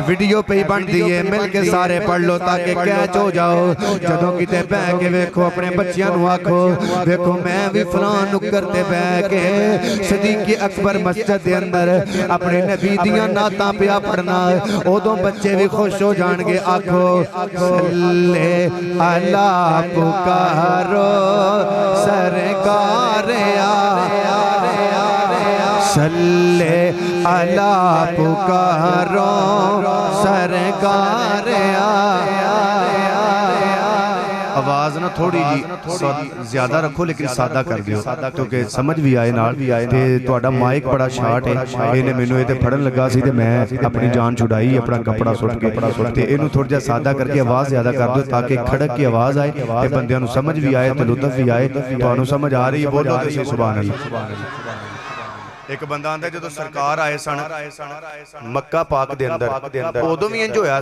ویڈیو پہ ہی بن دیئے مل کے سارے پڑھ لو تاکہ کیچ ہو جاؤ جدوں کتے بے کے ویکھو اپنے بچیاں نو آکھو ویکھو میں بھی فلان نکر تے بے کے صدیق اکبر مسجد دے اندر اپنے نبی دیاں ناتاں پیا پڑھنا اودوں بچے بھی خوش ہو جان گے آکھو صلی اللہ پکارو سرکار صلی اللہ پکارو سرکار آواز نہ تھوڑی جی زیادہ رکھو لیکن سادہ کر دیو کیونکہ سمجھ بھی آئے نال تے تہاڈا مائک بڑا شارٹ ہے اینے مینوں اے تے پھڑن لگا سی تے میں اپنی جان چھڑائی اپنا کپڑا سٹ کے تے اینو تھوڑا جا سادہ کر کے آواز زیادہ کر دیو تاکہ کھڑک کی آواز آئے تے بندیاں نو سمجھ بھی آئے تے لطف بھی آئے تانوں سمجھ آ رہی ہے بولو تے سبحان اللہ ایک بندہ آندہ ہے جدو سرکار آئے سن مکہ پاک دے اندر اودوں بھی انج ہویا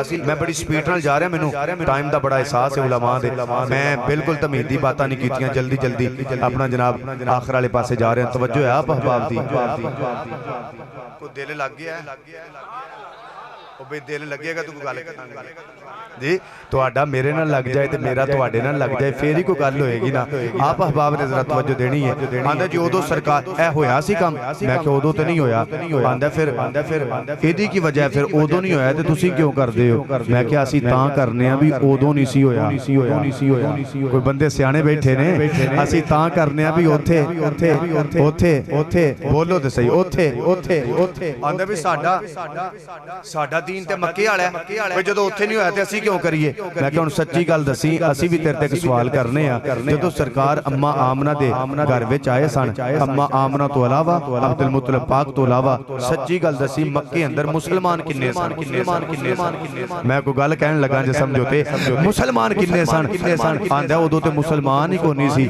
سی میں بڑی سپیڈ نال جا رہا مینوں ٹائم دا بڑا احساس ہے علماء دے میں بالکل تمیدی باتاں نہیں کیتیاں جلدی اپنا جناب آخر والے پاسے جا رہے ہیں توجہ ہے آپ احباب دی کو دل لگ گیا ہے ਉਹ ਵੀ ਦਿਲ ਲੱਗੇਗਾ ਤੂੰ ਕੋਈ ਗੱਲ ਕਰਾਂਗੇ ਜੀ ਤੁਹਾਡਾ ਮੇਰੇ ਨਾਲ ਲੱਗ ਜਾਏ ਤੇ ਮੇਰਾ ਤੁਹਾਡੇ ਨਾਲ ਲੱਗ ਜਾਏ ਫੇਰ ਹੀ ਕੋਈ ਗੱਲ ਹੋਏਗੀ ਨਾ ਆਪ ਅਹਿਬਾਬ ਨੇ ਜ਼ਰਾ ਤਵੱਜੋ ਦੇਣੀ ਹੈ ਆਂਦਾ ਜੀ ਉਦੋਂ ਸਰਕਾਰ ਇਹ ਹੋਇਆ ਸੀ ਕੰਮ ਮੈਂ ਕਿ ਉਦੋਂ ਤੇ ਨਹੀਂ ਹੋਇਆ ਆਂਦਾ ਫਿਰ ਇਹਦੀ ਕੀ ਵਜ੍ਹਾ ਫਿਰ ਉਦੋਂ ਨਹੀਂ ਹੋਇਆ ਤੇ ਤੁਸੀਂ ਕਿਉਂ ਕਰਦੇ ਹੋ ਮੈਂ ਕਿਹਾ ਅਸੀਂ ਤਾਂ ਕਰਨੇ ਆ ਵੀ ਉਦੋਂ ਨਹੀਂ ਸੀ ਹੋਇਆ ਕੋਈ ਬੰਦੇ ਸਿਆਣੇ ਬੈਠੇ ਨੇ ਅਸੀਂ ਤਾਂ ਕਰਨੇ ਆ ਵੀ ਉੱਥੇ ਬੋਲੋ ਤੇ ਸਹੀ ਉੱਥੇ ਆਂਦਾ ਵੀ ਸਾਡਾ ਦੀਨ ਤੇ ਮੱਕੇ ਵਾਲਾ ਹੈ ਜਦੋਂ ਉੱਥੇ ਨਹੀਂ ਹੋਇਆ ਤੇ ਅਸੀਂ ਕਿਉਂ ਕਰੀਏ ਮੈਂ ਕਿਹਾ ਹੁਣ ਸੱਚੀ ਗੱਲ ਦੱਸੀ ਅਸੀਂ ਵੀ ਤੇਰੇ ਤੇ ਇੱਕ ਸਵਾਲ ਕਰਨੇ ਆ ਜਦੋਂ ਸਰਕਾਰ ਅੰਮਾ ਆਮਨਾ ਦੇ ਘਰ ਵਿੱਚ ਆਏ ਸਨ ਅੰਮਾ ਆਮਨਾ ਤੋਂ ਇਲਾਵਾ ਅਬਦੁਲ ਮੁਤਲਬ ਪਾਕ ਤੋਂ ਇਲਾਵਾ ਸੱਚੀ ਗੱਲ ਦੱਸੀ ਮੱਕੇ ਅੰਦਰ ਮੁਸਲਮਾਨ ਕਿੰਨੇ ਸਨ ਮੈਂ ਕੋਈ ਗੱਲ ਕਹਿਣ ਲੱਗਾ ਜੇ ਸਮਝੋ ਤੇ ਮੁਸਲਮਾਨ ਕਿੰਨੇ ਸਨ ਆਂਦਾ ਉਦੋਂ ਤੇ ਮੁਸਲਮਾਨ ਹੀ ਕੋਈ ਨਹੀਂ ਸੀ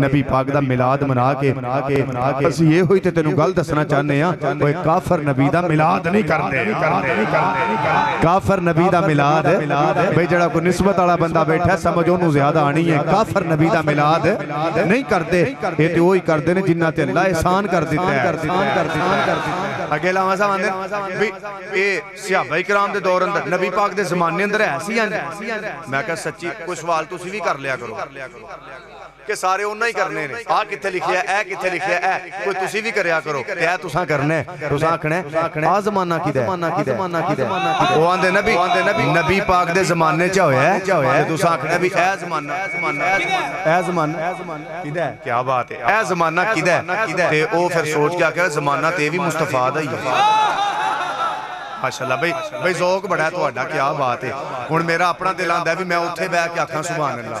ਨਬੀ ਪਾਕ ਦਾ ਮਿਲਾਦ ਮਨਾ ਕੇ ਅਸੀਂ ਇਹ ਹੋਈ ਤੇ ਤੈਨੂੰ ਗੱਲ ਦੱਸਣਾ ਚਾਹੁੰਦੇ ਆ ਓਏ ਕਾਫਰ ਨਬੀ ਦਾ ਮਿਲਾਦ ਨਹੀਂ ਕਰਦੇ ਕਾਫਰ ਨਬੀ ਦਾ ਮਿਲਾਦ ਬਈ ਜਿਹੜਾ ਕੋਈ ਨਿਸਬਤ ਵਾਲਾ ਬੰਦਾ ਬੈਠਾ ਸਮਝ ਉਹਨੂੰ ਜ਼ਿਆਦਾ ਆਣੀ ਹੈ ਕਾਫਰ ਨਬੀ ਦਾ ਮਿਲਾਦ ਨਹੀਂ ਕਰਦੇ ਇਹ ਤੇ ਉਹ ਹੀ ਕਰਦੇ ਨੇ ਜਿਨ੍ਹਾਂ ਤੇ ਅੱਲਾ ਇਹਸਾਨ ਕਰ ਦਿੱਤਾ ਹੈ ਅੱਗੇ ਲਾਵਾਂ ਸਾਹਿਬ ਆਂਦੇ ਵੀ ਇਹ ਸਹਾਬਾ ਇਕਰਾਮ ਦੇ ਦੌਰ ਅੰਦਰ ਨਬੀ ਪਾਕ ਦੇ ਜ਼ਮਾਨੇ ਅੰਦਰ ਹੈ ਸੀ ਮੈਂ ਕਿਹਾ ਸੱਚੀ ਕੋਈ ਸਵਾਲ ਤੁਸੀਂ ਵੀ ਕਰ ਲਿਆ ਕਰੋ ਕਿ ਸਾਰੇ ਉਹਨਾਂ ਹੀ ਕਰਨੇ ਨੇ ਆ ਕਿੱਥੇ ਲਿਖਿਆ ਇਹ ਕਿੱਥੇ ਲਿਖਿਆ ਇਹ ਕੋਈ ਤੁਸੀਂ ਵੀ ਕਰਿਆ ਕਰੋ ਤੇ ਇਹ ਤੁਸੀਂ ਕਰਨਾ ਤੁਸੀਂ ਆਖਣਾ ਆ ਜ਼ਮਾਨਾ ਕਿਹਦਾ ਉਹ ਆਂਦੇ ਨਬੀ ਪਾਕ ਦੇ ਜ਼ਮਾਨੇ ਚ ਹੋਇਆ ਤੇ ਤੁਸੀਂ ਆਖਣਾ ਵੀ ਇਹ ਜ਼ਮਾਨਾ ਕਿਹਦਾ ਕੀ ਬਾਤ ਹੈ ਇਹ ਜ਼ਮਾਨਾ ਕਿਹਦਾ ਤੇ ਉਹ ਫਿਰ ਸੋਚ ਕੇ ਆਖਿਆ ਜ਼ਮਾਨਾ ਤੇ ਵੀ ਮੁਸਤਫਾ ਦਾ ਹੀ ਹੈ ਮਾਸ਼ਾਅੱਲਾ ਬਈ ਜ਼ੌਕ ਬੜਾ ਹੈ ਤੁਹਾਡਾ ਕੀ ਬਾਤ ਹੈ ਹੁਣ ਮੇਰਾ ਆਪਣਾ ਦਿਲ ਆਂਦਾ ਵੀ ਮੈਂ ਉੱਥੇ ਬਹਿ ਕੇ ਆਖਾਂ ਸੁਭਾਨ ਅੱਲਾਹ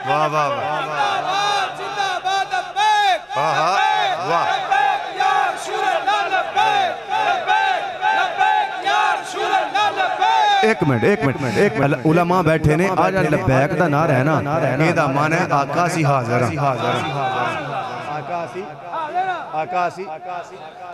واہ واہ واہ ایک منٹ علماء بیٹھے نے آج لبیک دا نعرہ ہے نا یہ دا معنی ہے آقا سی حاضر آقا سی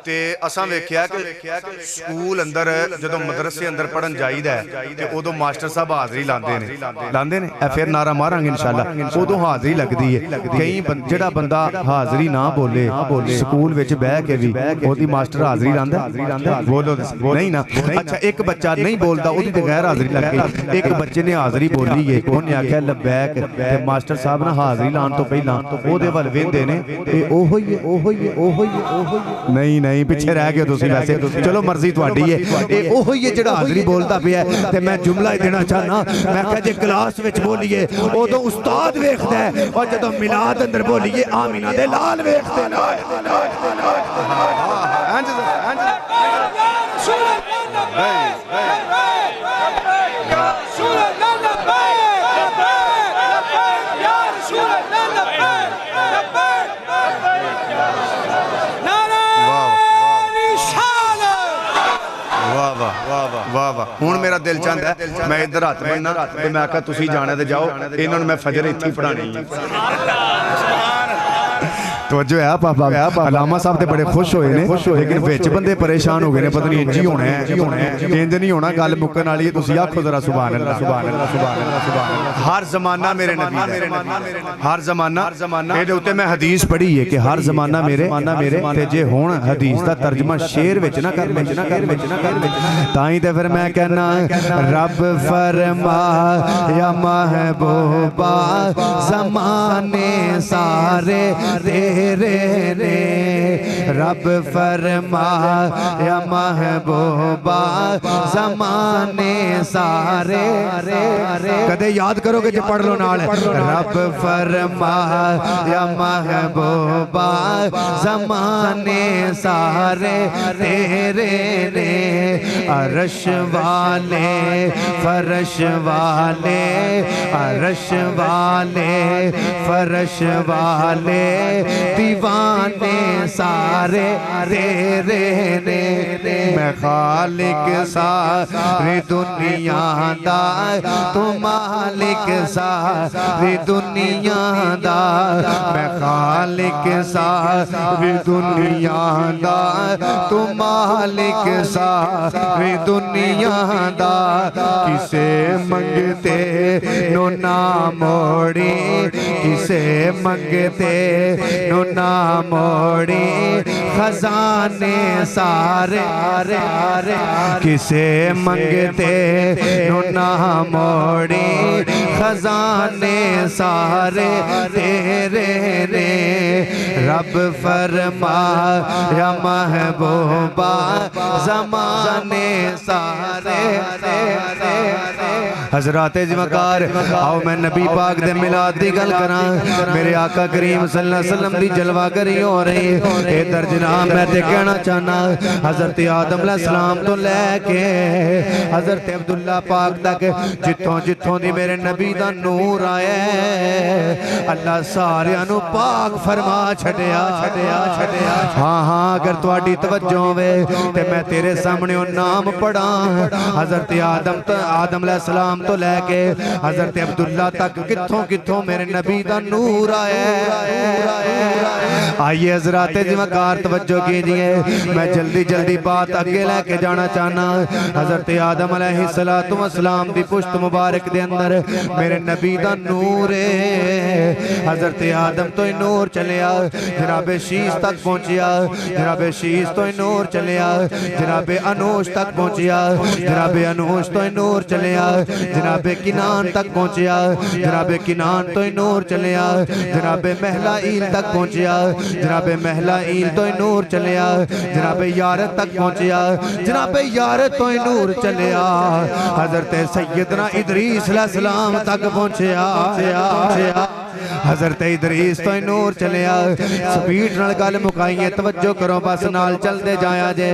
تے اساں ویکھیا کہ سکول اندر جدوں مدرسے اندر پڑھن جائیدا ہے تے اودوں ماسٹر صاحب حاضری لاندے نے اے پھر نعرہ ماراں گے انشاءاللہ اودوں حاضری لگدی ہے کئی جڑا بندہ حاضری نہ بولے سکول وچ بیٹھ کے بھی اودی ماسٹر حاضری لاندا بولو نہیں نا اچھا ایک بچہ نہیں بولدا اودی تے غیر حاضری لگ گئی ایک بچے نے حاضری بولی ہے اونے آکھیا لبیک تے ماسٹر صاحب نے حاضری لان تو پہلاں اودے ول ویندے نے اے اوہی ہے نہیں پیچھے رہ گئے تسی ویسے چلو مرضی تہاڈی ہے اے اوہی ہے جڑا حاضری بولدا پیا تے میں جملہ ہی دینا چاہنا میں کہ جے کلاس وچ بولیے اودوں استاد ویکھدا ہے اور جدوں میلاد اندر بولیے آمینہ دے لال ویکھدے نے ہون میرا دل چاہتا ہے میں ادھر ہاتھ بننا تو میں آکھا تسی جانے دے جاؤ انہوں نے میں فجر اتھی پڑھانی ہے توجہ ہے پاپا علامہ صاحب تے بڑے خوش ہوئے نے لیکن وچ بندے پریشان ہو گئے نے پتہ نہیں انجی ہونا ہے انج نہیں ہونا گل مکن والی ہے تسی آکھو ذرا سبحان اللہ ہر زمانہ میرے نبی ہر زمانہ اے دے اوتے میں حدیث پڑھی ہے کہ ہر زمانہ میرے تے جے ہون حدیث دا ترجمہ شعر وچ نہ کر تائیں تے پھر میں کہنا رب فرما یا محبوبہ زمانے سارے تیرے رب فرما یا محبوبہ زمانے سارے کدے یاد کرو کہ جو پڑھ لو نال رب فرما یا محبوبہ زمانے سارے تیرے عرش والے فرش والے عرش والے فرش والے دیوانے سارے تیرے میں خالق ساری دنیا دا تو مالک ساری دنیا دا میں خالق ساری دنیا دا تو مالک ساری دنیا دا کسے منگتے نو نہ موڑی کسے منگتے نو نہ موڑی خزانے سارے کسے منگتے نو نہ موڑی خزانے سارے تیرے رب فرما یا محبوبہ زمانے سارے حضرات جمکار آؤ میں نبی پاک دے ملاد دی گل کران میرے آقا کریم صلی اللہ علیہ وسلم دی جلوہ کری ہو رہی اے در جناب میں تے کہنا چاہنا حضرت آدم علیہ السلام تو لے کے حضرت عبداللہ پاک تک جتھوں دی میرے نبی دا نور آئے اللہ سارے انو پاک فرما چھڑیا ہاں اگر تو آڈی توجہ ہوئے تے میں تیرے سامنے ان نام پڑھا حضرت آدم علیہ السلام تو لے کے حضرت عبداللہ تک کتھوں میرے نبی دا نور آئے آئیے حضرات جمکار توجہ کیجئے میں جلدی بات اگے لے کے جانا چاہنا حضرت آدم علیہ السلام دی پشت مبارک دے اندر میرے نبی دا نور حضرت آدم تو نور چلیا جناب شیش تک پہنچیا جناب شیش تو نور چلیا جناب انوش تک پہنچیا جناب انوش تو نور چلیا جناب کنان تک پہنچیا جناب کنان تو نور چلیا جناب محلہ ایل تک پہنچیا جناب محلہ ایل تو نور چلیا جناب یارت تک پہنچیا جناب یارت تو نور چلیا حضرت سیدنا ادریس علیہ السلام تک پہنچیا حضرت ادریس تو نور چلیا سپیڈ نال گل مکائیے توجہ کرو بس نال چل دے جایا جے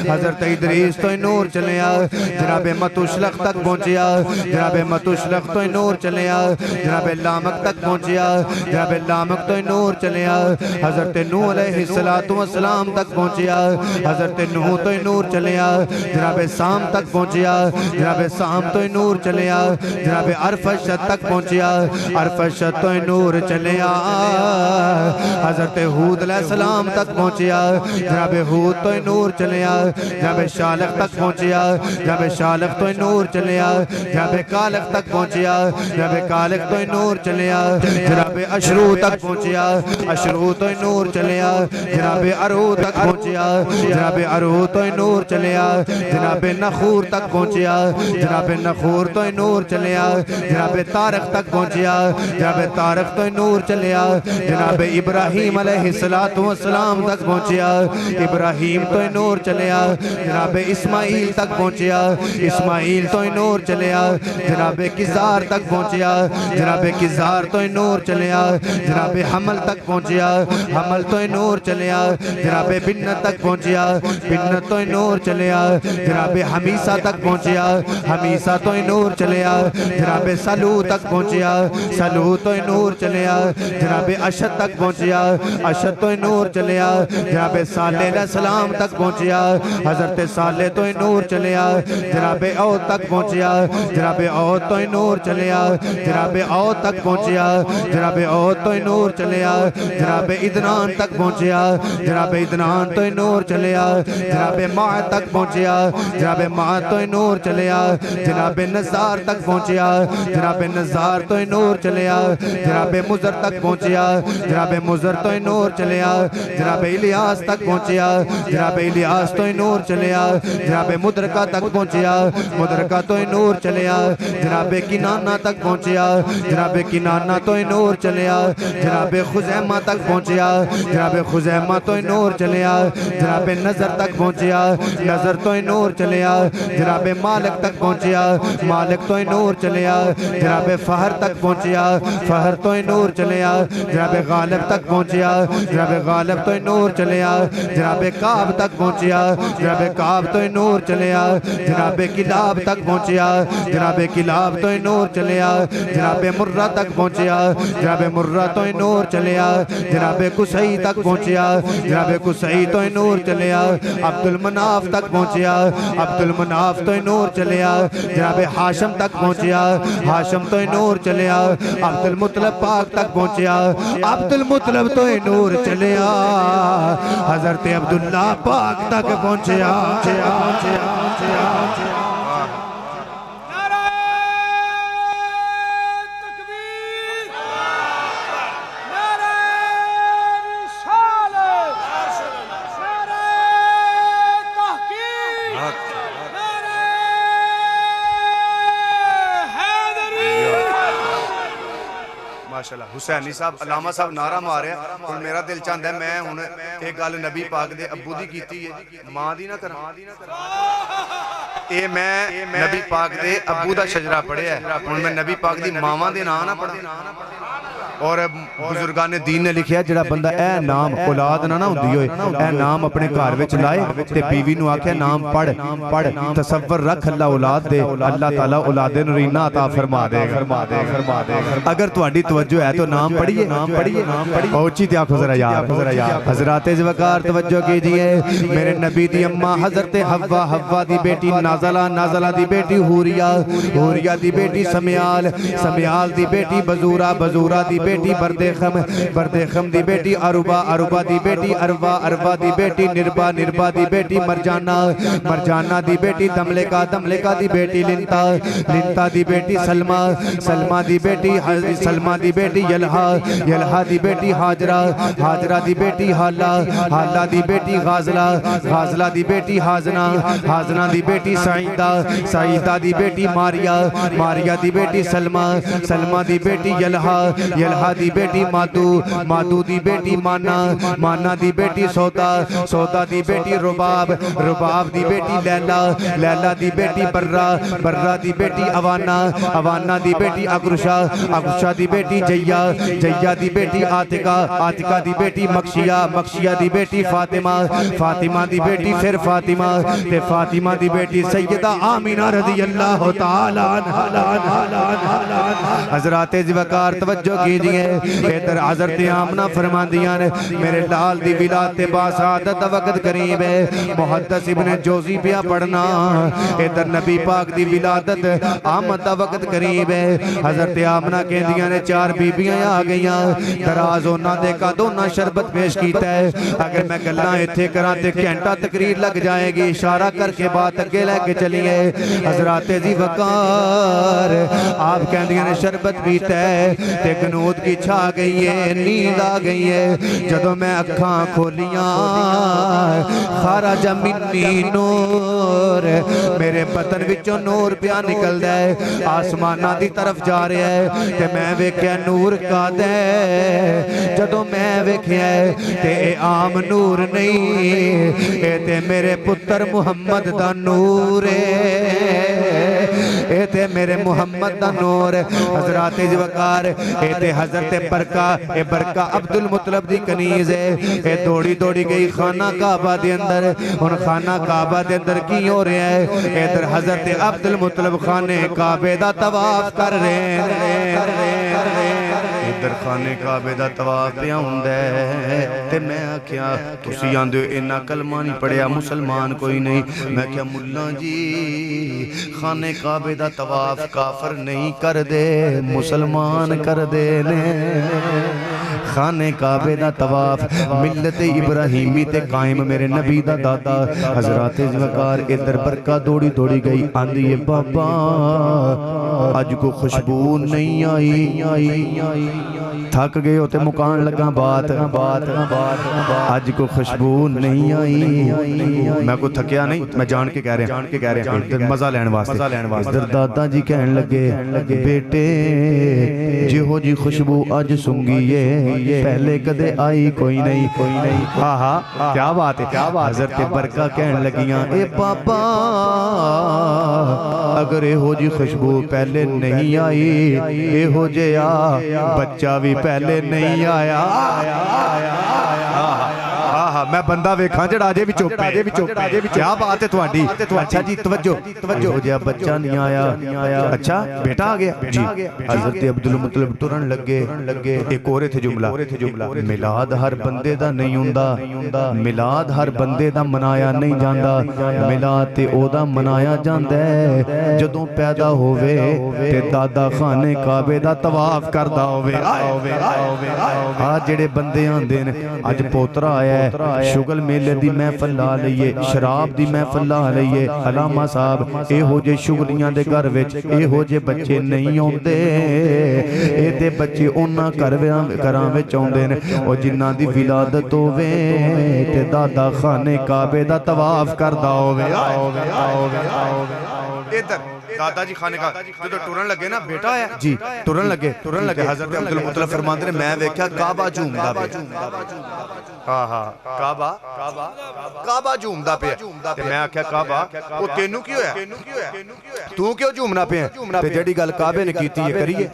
حضرت ادریس تو نور چلیا جناب متوشلق تک پہنچیا جناب متوشلق تو نور چلیا جناب لامک تک پہنچیا جناب لامک تو نور چلیا حضرت نوح علیہ السلام تک پہنچیا حضرت نوح تو نور چلیا جناب سام تک پہنچیا جناب سام تو نور چلیا جناب عرفشت تک پہنچیا عرفشت تو نور چلیا حضرت حود علیہ السلام تک پہنچیا جناب حود تو نور چلیا جناب شالق تک پہنچیا جناب شالق تو نور چلیا جناب کالق تک پہنچیا جناب کالق تو نور چلیا جناب اشرو تک پہنچیا اشرو تو نور چلیا جناب ارو تک پہنچیا جناب ارو تو نور چلیا جناب نخور تک پہنچیا جناب نخور تو نور چلیا جناب تارق تک پہنچیا جناب تارق تو نور چلیا جناب ابراہیم علیہ السلام تک پہنچیا ابراہیم تو نور چلیا جناب اسماعیل تک پہنچیا اسماعیل تو نور چلیا جناب کزار تک پہنچیا جناب کزار تو نور چلیا جناب حمل تک پہنچیا حمل تو نور چلیا جناب بنت تک پہنچیا بنت تو نور چلیا جناب حمیسہ تک پہنچیا حمیسہ تو نور چلیا جناب سلو تک پہنچیا سلو تو نور چلیا جناب اشد تک پہنچیا اشد تو نور چلیا جناب صالح علیہ السلام تک پہنچیا حضرت صالح تو نور چلیا جناب عود تک پہنچیا جناب عود تو نور چلیا جناب عود تک پہنچیا جناب عود تو نور چلیا جناب ادنان تک پہنچیا جناب ادنان تو نور چلیا جناب معد تک پہنچیا جناب معد تو نور چلیا جناب نزار تک پہنچیا جناب نزار تو نور چلیا جناب مزر تک پہنچیا جناب مزر تو نور چلیا جناب الیاس تک پہنچیا جناب الیاس تو نور چلیا جناب مدرکہ تک پہنچیا مدرکہ تو نور چلیا جناب کنانہ تک پہنچیا جناب کنانہ تو نور چلیا جناب خزیمہ تک پہنچیا جناب خزیمہ تو نور چلیا جناب نظر تک پہنچیا نظر تو نور چلیا جناب مالک تک پہنچیا مالک تو نور چلیا جناب فہر تک پہنچیا فہر تو نور چلیا جناب غالب تک پہنچیا جناب غالب تو نور چلیا جناب کعب تک پہنچیا جناب کعب تو نور چلیا جناب کلاب تک پہنچیا جناب کلاب تو نور چلیا جناب مرہ تک پہنچیا جناب مرہ تو نور چلیا جناب قصی تک پہنچیا جناب قصی تو نور چلیا عبد المناف تک پہنچیا عبد المناف تو نور چلیا جناب حاشم تک پہنچیا حاشم تو نور چلیا عبد المطلب پاک تک پہنچیا عبد المطلب تو نور چلیا حضرت عبداللہ پاک تک پہنچیا حسینی صاحب علامہ صاحب نعرہ مارے اور میرا دل چاہتا ہے میں ہوں ایک گل نبی پاک دے ابو دی کیتی ہے ماں دی نہ کرا اے میں نبی پاک دے ابو دا شجرہ پڑھے ہے اور میں نبی پاک دی ماما دے نہ پڑھا اور بزرگان دین نے لکھیا جڑا بندہ اے نام اولاد نہ ہوندی ہوئے اے نام اپنے گھر وچ لائے تے بیوی نو آکھیا نام پڑھ تصور رکھ اللہ اولاد دے اللہ تعالی اولاد نرینہ عطا فرما دے گا اگر تہاڈی توجہ ہے تو نام پڑھیے پہنچی تے آکھو ذرا یار حضرات وقار توجہ کیجئے میرے نبی دی اماں حضرت حوا دی بیٹی نازلہ دی بیٹی حوریہ دی بیٹی سمیال دی بیٹی بزورہ دی بیٹی بردخم دی بیٹی عربہ دی بیٹی عربہ دی بیٹی نربہ دی بیٹی مرجانہ دی بیٹی دملکہ دی بیٹی لنتا دی بیٹی سلمہ دی بیٹی یلہا دی بیٹی حاجرہ دی بیٹی حالہ دی بیٹی غازلہ دی بیٹی حازنہ دی بیٹی سعیدہ دی بیٹی ماریہ دی بیٹی سلمہ دی بیٹی یلہا طلحہ دی بیٹی مادو، مادو دی بیٹی مانا، مانا دی بیٹی سودا، سودا دی بیٹی رباب، رباب دی بیٹی لیلہ، لیلہ دی بیٹی برہ، برہ دی بیٹی اوانا، اوانا دی بیٹی اگرشا، اگرشا دی بیٹی جیا، جیا دی بیٹی آتکا، آتکا دی بیٹی مکشیہ، مکشیہ دی بیٹی فاطمہ، فاطمہ دی بیٹی پھر فاطمہ، تے فاطمہ دی بیٹی سیدہ آمینہ رضی اللہ تعالیٰ عنہ۔ حضرات وقار توجہ کیجئے، ادھر حضرت آمنہ فرماندیاں نے میرے لال دی ولادت باسعادت وقت قریب ہے، محدث ابن جوزی پیا پڑھنا، ادھر نبی پاک دی ولادت آمد وقت قریب ہے۔ حضرت آمنہ کہندیاں نے 4 بیبیاں آ گئیاں، دراز ہونا دے کا دونا شربت پیش کیتا ہے، اگر میں گلاں اتھے کراتے گھنٹہ تقریر لگ جائے گی، اشارہ کر کے بات اگے لے کے چلیے۔ حضرات وقار آپ کہندیاں نے شربت پیتا ہے تے گنود کی چھا گئی ہے، نیند آ گئی ہے، جدوں میں اکھاں کھولیاں خارج منی نور، میرے بدن وچوں نور پیا نکل دے، آسمانہ دی طرف جا رہا ہے تے میں ویکھیا نور کا دے، جدوں میں ویکھیا تے اے عام نور نہیں، اے تے میرے پتر محمد دا نور ہے، اے تے میرے محمد دا نور۔ حضرات وقار اے تے حضرت برکہ، اے برکہ عبد المطلب دی کنیز ہے، اے دوڑی دوڑی گئی خانہ کعبہ دے اندر، ان خانہ کعبہ دے اندر کی ہو رہے ہیں، ادھر حضرت عبد المطلب خانے کعبے دا طواف کر رہے ہیں، ادھر خانے کعبے دا طواف پیا ہوندا ہے، تے میں آکھیا تسی آندے ہو انہاں کلمہ نہیں پڑھیا مسلمان کوئی نہیں، میں کہا ملا جی خانے کعبے دا طواف کافر نہیں کر دے مسلمان کر دے نے، خانے کعبے دا طواف ملت ابراہیمی تے قائم میرے نبی دا دادا۔ حضرات وقار ادھر برکہ دوڑی دوڑی گئی، آندھی ہے بابا آج کو خوشبو نہیں آئی، تھک گئے ہوتے مکان لگا بات، آج کو خوشبو نہیں آئی، میں کو تھکیا نہیں، میں جان کے کہہ رہے ہیں مزہ لین واسطے۔ ادھر دادا جی کہن لگے بیٹے جہو جی خوشبو آج سنگیے پہلے کدے آئی کوئی نہیں، ہاں ہاں کیا بات ہے۔ حضرت برکہ کہن لگیاں اے بابا اگر اے ہو جی خوشبو پہلے نہیں آئی، اے ہو جیا بچہ بھی پہلے نہیں آیا۔ میں بندہ ویکھاں جڑا جے بھی چوپے، کیا بات ہے تواڈی؟ اچھا جی توجہ ہو جیا بچہ نہیں آیا، اچھا بیٹا آ گیا جی۔ حضرت عبدالمطلب ٹرن لگے، ایک اور تھے جملہ، میلاد ہر بندے دا نہیں ہوندا، میلاد ہر بندے دا منایا نہیں جاندا، میلاد تے او دا منایا جاندا ہے جدوں پیدا ہووے تے دادا خانے کعبے دا طواف کردا ہووے۔ آ جڑے بندے آندے نے اج پوترا آیا ہے شغل میلے دی محفل لا لئیے، شراب دی محفل لا لئیے، علامہ صاحب اے ہو جے شغلیاں دے گھر وچ اے ہو جے بچے نہیں ہوندے، اے دے بچے انہاں گھراں وچ ہوندے نے او جنہاں دی ولادت ہووے تے دادا خانے کعبے دا طواف کردا ہووے۔ ادھر دادا جی خانے کا جو ٹرن لگے نا بیٹا ہے جی، ٹرن لگے حضرت عبدالمطلب فرماندے نے میں ویکھیا کعبہ جھومدا پیا، ہاں ہاں کعبہ جھومدا پیا، تے میں آکھیا کعبہ او تینوں کی ہویا، تو کیوں جھومنا پیا؟ تے جڑی گل کعبے نے کیتی ہے کریے،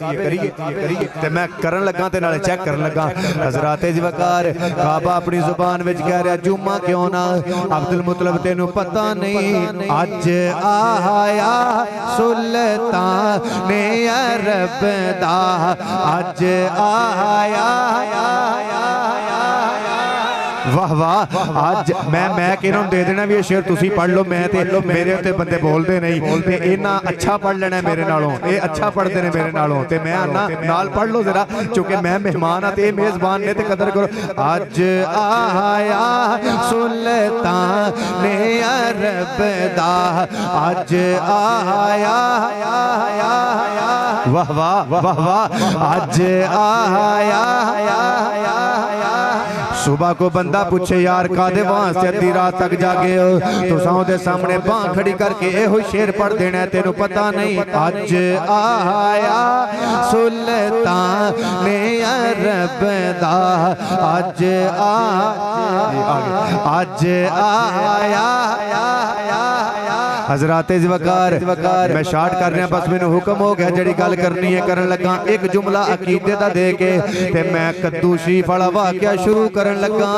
تے میں کرن لگا تے نالے چیک کرن لگا۔ حضرات وقار کعبہ اپنی زبان وچ کہہ رہا جمعہ کیوں نہ، عبدالمطلب تینوں پتہ نہیں اج آیا سلطان عرب دا، اج آیا واہ واہ، آج میں کہنا دے دینا بھی یہ شعر تسی پڑھ لو، میں تے میرے تے بندے بول دے نہیں تے اینا اچھا پڑھ لینا ہے میرے نالوں، اے اچھا پڑھ دینے میرے نالوں تے میں آنا نال پڑھ لو ذرا چونکہ میں مہمان آتے اے میزبان نے تے قدر کرو۔ آج آیا سلطان عرب دا، آج آیا واہ واہ واہ واہ، آج آیا۔ صبح کو بندہ پوچھے یار کادے وہاں سے ادھی رات تک جاگے ہو، تو ساؤں دے سامنے باں کھڑی کر کے اے ہوئی شیر پڑھ دینا ہے تینوں پتہ نہیں۔ آج آیا سلطان بدا اج آیا حضرات وقار میں شارٹ کر رہا بس میں نے حکم ہو گیا جڑی گل کرنی ہے کرن لگا ایک جملہ عقیدے دا دے کے تے میں کدو شریف والا واقعہ شروع کرن لگا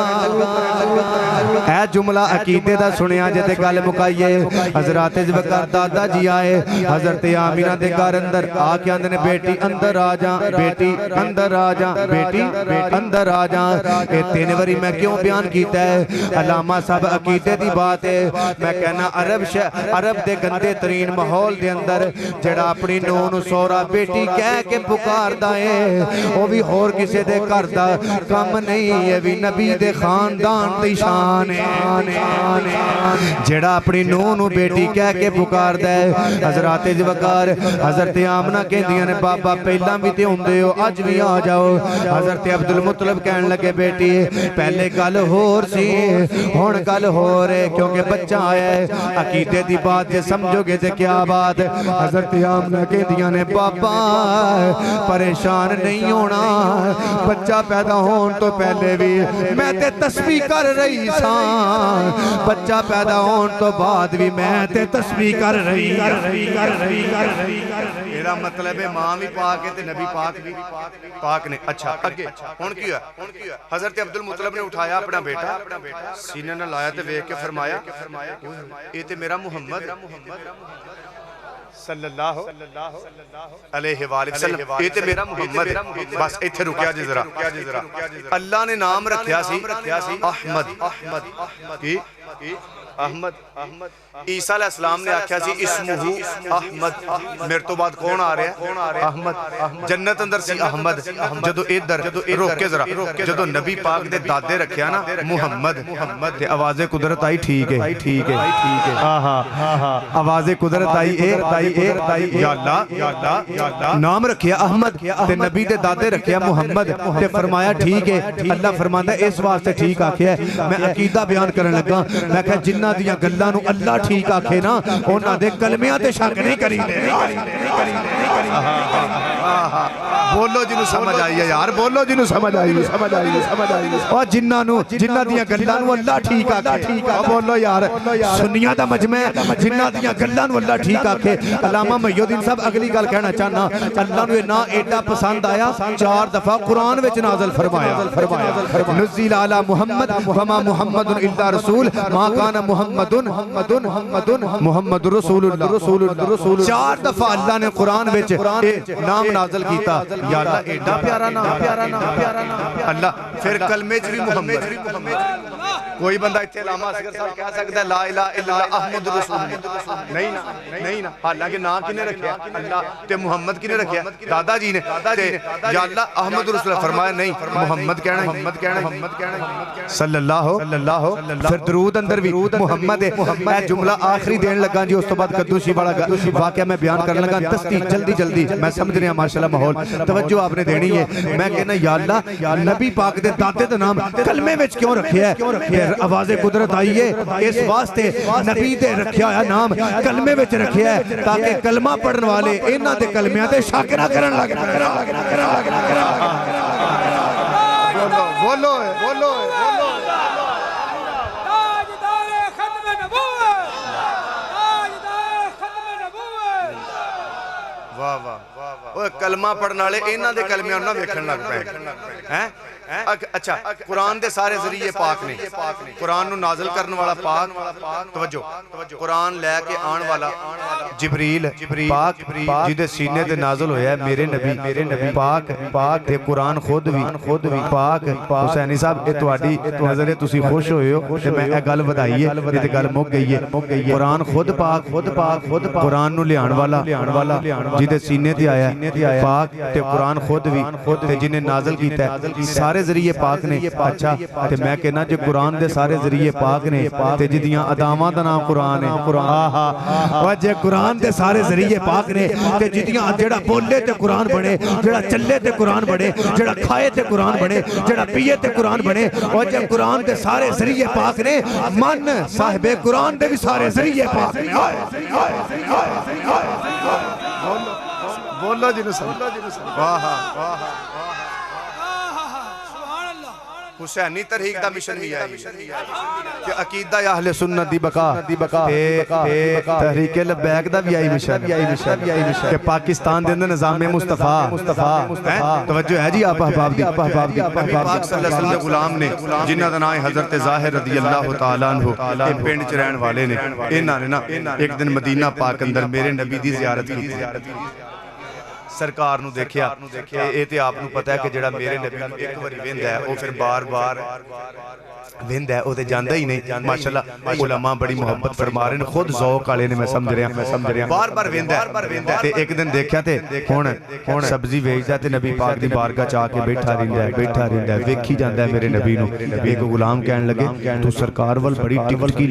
اے جملہ عقیدے دا سنیا جے تے گل مکائیے حضرات وقار دادا جی آئے حضرت آمینہ دے گھر اندر آ کے اندر نے بیٹی اندر آ جا بیٹی اندر آ جا بیٹی اندر آ جا اے تین واری میں کیوں بیان کیتا ہے علامہ صاحب عقیدے دی بات ہے میں کہنا عرب دے گندے ترین ماحول دے اندر جڑا اپنی نون سورا بیٹی کہہ کے پکار دائے وہ بھی ہور کسے دے کردہ کم نہیں ہے بھی نبی دے خاندان دی شان جڑا اپنی نون بیٹی کہہ کے پکار دائے حضرات وقار حضرت آمنہ کہہ دیا نے بابا پہلا بھی تے ہوندے ہو آج بھی آ جاؤ حضرت عبدالمطلب کہنے لگے بیٹی پہلے گل ہور سی ہون گل ہور ہے کیونکہ بچہ آیا ہے عقیدے دی بات ہے سمجھو گے تے کیا بات حضرت آمنہ کہہ دیا نے بابا پریشان نہیں ہونا بچہ پیدا ہون تو پہلے بھی میں تے تسبیح کر رہی سان بچہ پیدا ہون تو بعد بھی میں تے تسبیح کر رہی میرا مطلب ہے ماں بھی پاک ہے تے نبی پاک بھی پاک نے اچھا اگے ہون کیا حضرت عبدالمطلب نے اٹھایا اپنا بیٹا سینے نہ لایا تے ویکھ کے فرمایا اے تے میرا محمد صلی اللہ علیہ وآلہ وسلم اے تے میرا محمد بس ایتھے رکیا جی ذرا اللہ نے نام رکھیا سی احمد عیسیٰ علیہ السلام نے آکھیا سی اسمہو احمد میرے تو بعد کون آ رہا ہے احمد جنت اندر سی احمد جدو ادھر روک کے ذرا جدو نبی پاک دے دادے رکھیا نا محمد تے آواز قدرت آئی ٹھیک ہے آواز قدرت آئی یا اللہ نام رکھیا احمد تے نبی دے دادے رکھیا محمد تے فرمایا ٹھیک ہے اللہ فرماندہ اس واسطے ٹھیک آکھیا ہے میں عقیدہ بیان کرنے لگا میں کہا جنہ دیا گلانو اللہ ٹھیک آکھے نا اونا دے کلمیاں تے شک نہیں کری دے بولو جنہوں سمجھ آئی ہے یار بولو جنہوں سمجھ آئی ہے اور جنہ دیا گلانو اللہ ٹھیک آکھے بولو یار سنیاں دا مجمع جنہ دیا گلانو اللہ ٹھیک آکھے علامہ محیدین صاحب اگلی گل کہنا چاہنا اللہ نے نا ایڈا پسند آیا 4 دفعہ قرآن وچ نازل فرمایا نزل علی محمد وما محمد الا رسول ما کان محمد رسول اللہ 4 دفعہ اللہ نے قرآن وچ نام نازل کیتا یا اللہ ایڈا پیارا نام اللہ پھر کلمے چ بھی محمد کوئی بندہ اتنے علامہ اصغر صاحب کہہ سکتا ہے لا الہ الا اللہ احمد رسول اللہ نہیں نا حالانکہ نا کنے رکھیا اللہ تے محمد کنے رکھیا دادا جی نے یا اللہ احمد رسول اللہ فرمایا نہیں محمد کہنا صلی اللہ پھر درود اندر بھی محمد ہے جملہ آخری دین لگا جی اس تو بعد قدوسی والا واقعہ میں بیان کرنے لگا تستی جلدی میں سمجھ رہا ماشاءاللہ ماحول توجہ آپ نے دینی ہے میں کہنا یا اللہ نبی پاک دے دادے دا نام کلمے وچ کیوں رکھیا ہے پھر آواز قدرت آئی ہے اس واسطے نبی دے رکھیا ہے نام کلمے وچ رکھیا ہے تاکہ کلمہ پڑھن والے انہاں دے کلمیاں تے شک نہ کرن لگ بولو کلمہ پڑھنا لے انہاں دے کلمیاں نہ ویکھن لگ پے اچھا قرآن دے سارے ذریعے پاک نے قرآن نو نازل کرنے والا پاک توجہ قرآن لے کے آن والا جبریل پاک جدے سینے دے نازل ہویا ہے میرے نبی پاک تے قرآن خود بھی پاک حسینی صاحب اے تواڈی نظر تسی خوش ہوئے ہو تے میں اے گل ودائی ہے تے گل مک گئی ہے قرآن خود پاک قرآن نو لیان والا جدے سینے تے آیا ہے پاک تے قرآن خود بھی تے جنہیں نازل کیتا ہے سارے ذریعے پاک نے اچھا تے میں کہنا جو قرآن دے سارے ذریعے پاک نے تے جدیاں اداماں دا نام قرآن ہے اور جے قرآن دے سارے ذریعے پاک نے تے جدیاں جڑا بولے تے قرآن بڑھے جڑا چلے تے قرآن بڑھے جڑا کھائے تے قرآن بڑھے جڑا پیے تے قرآن بڑھے اور جے قرآن دے سارے ذریعے پاک نے من صاحب قرآن دے بھی سارے ذریعے پاک نے بولو جنہوں سمجھ واہ حسینی تحریک دا مشن بھی ہے کہ عقیدہ اہل سنت دی بقا تحریک لبیک دا بھی آئی مشن کہ پاکستان دے اندر نظام مصطفیٰ توجہ ہے جی آپ احباب دی نبی پاک صلی اللہ علیہ وسلم دے غلام نے جنہ دا نام حضرت ظاہر رضی اللہ تعالیٰ عنہ اے پنڈ چ رہن والے نے انہاں نے نا ایک دن مدینہ پاک اندر میرے نبی دی زیارت کی سرکار نو دیکھیا اے تے آپ نو پتہ ہے کہ جڑا میرے نبی نو ایک باری ویندا ہے او پھر بار بار ویندا ہے او تے جاندا ہی نہیں ماشاءاللہ علماء بڑی محبت فرما رہے ہیں خود ذوق والے نے میں سمجھ رہا بار بار ویندا ہے تے ایک دن دیکھیا تے ہن سبزی ویچدا تے نبی پاک دی بارگاہ چ آ کے بیٹھا رہندا ہے ویکھی جاندا ہے میرے نبی نو ایک غلام کہن لگے تو سرکار ول بڑی ٹکٹ کی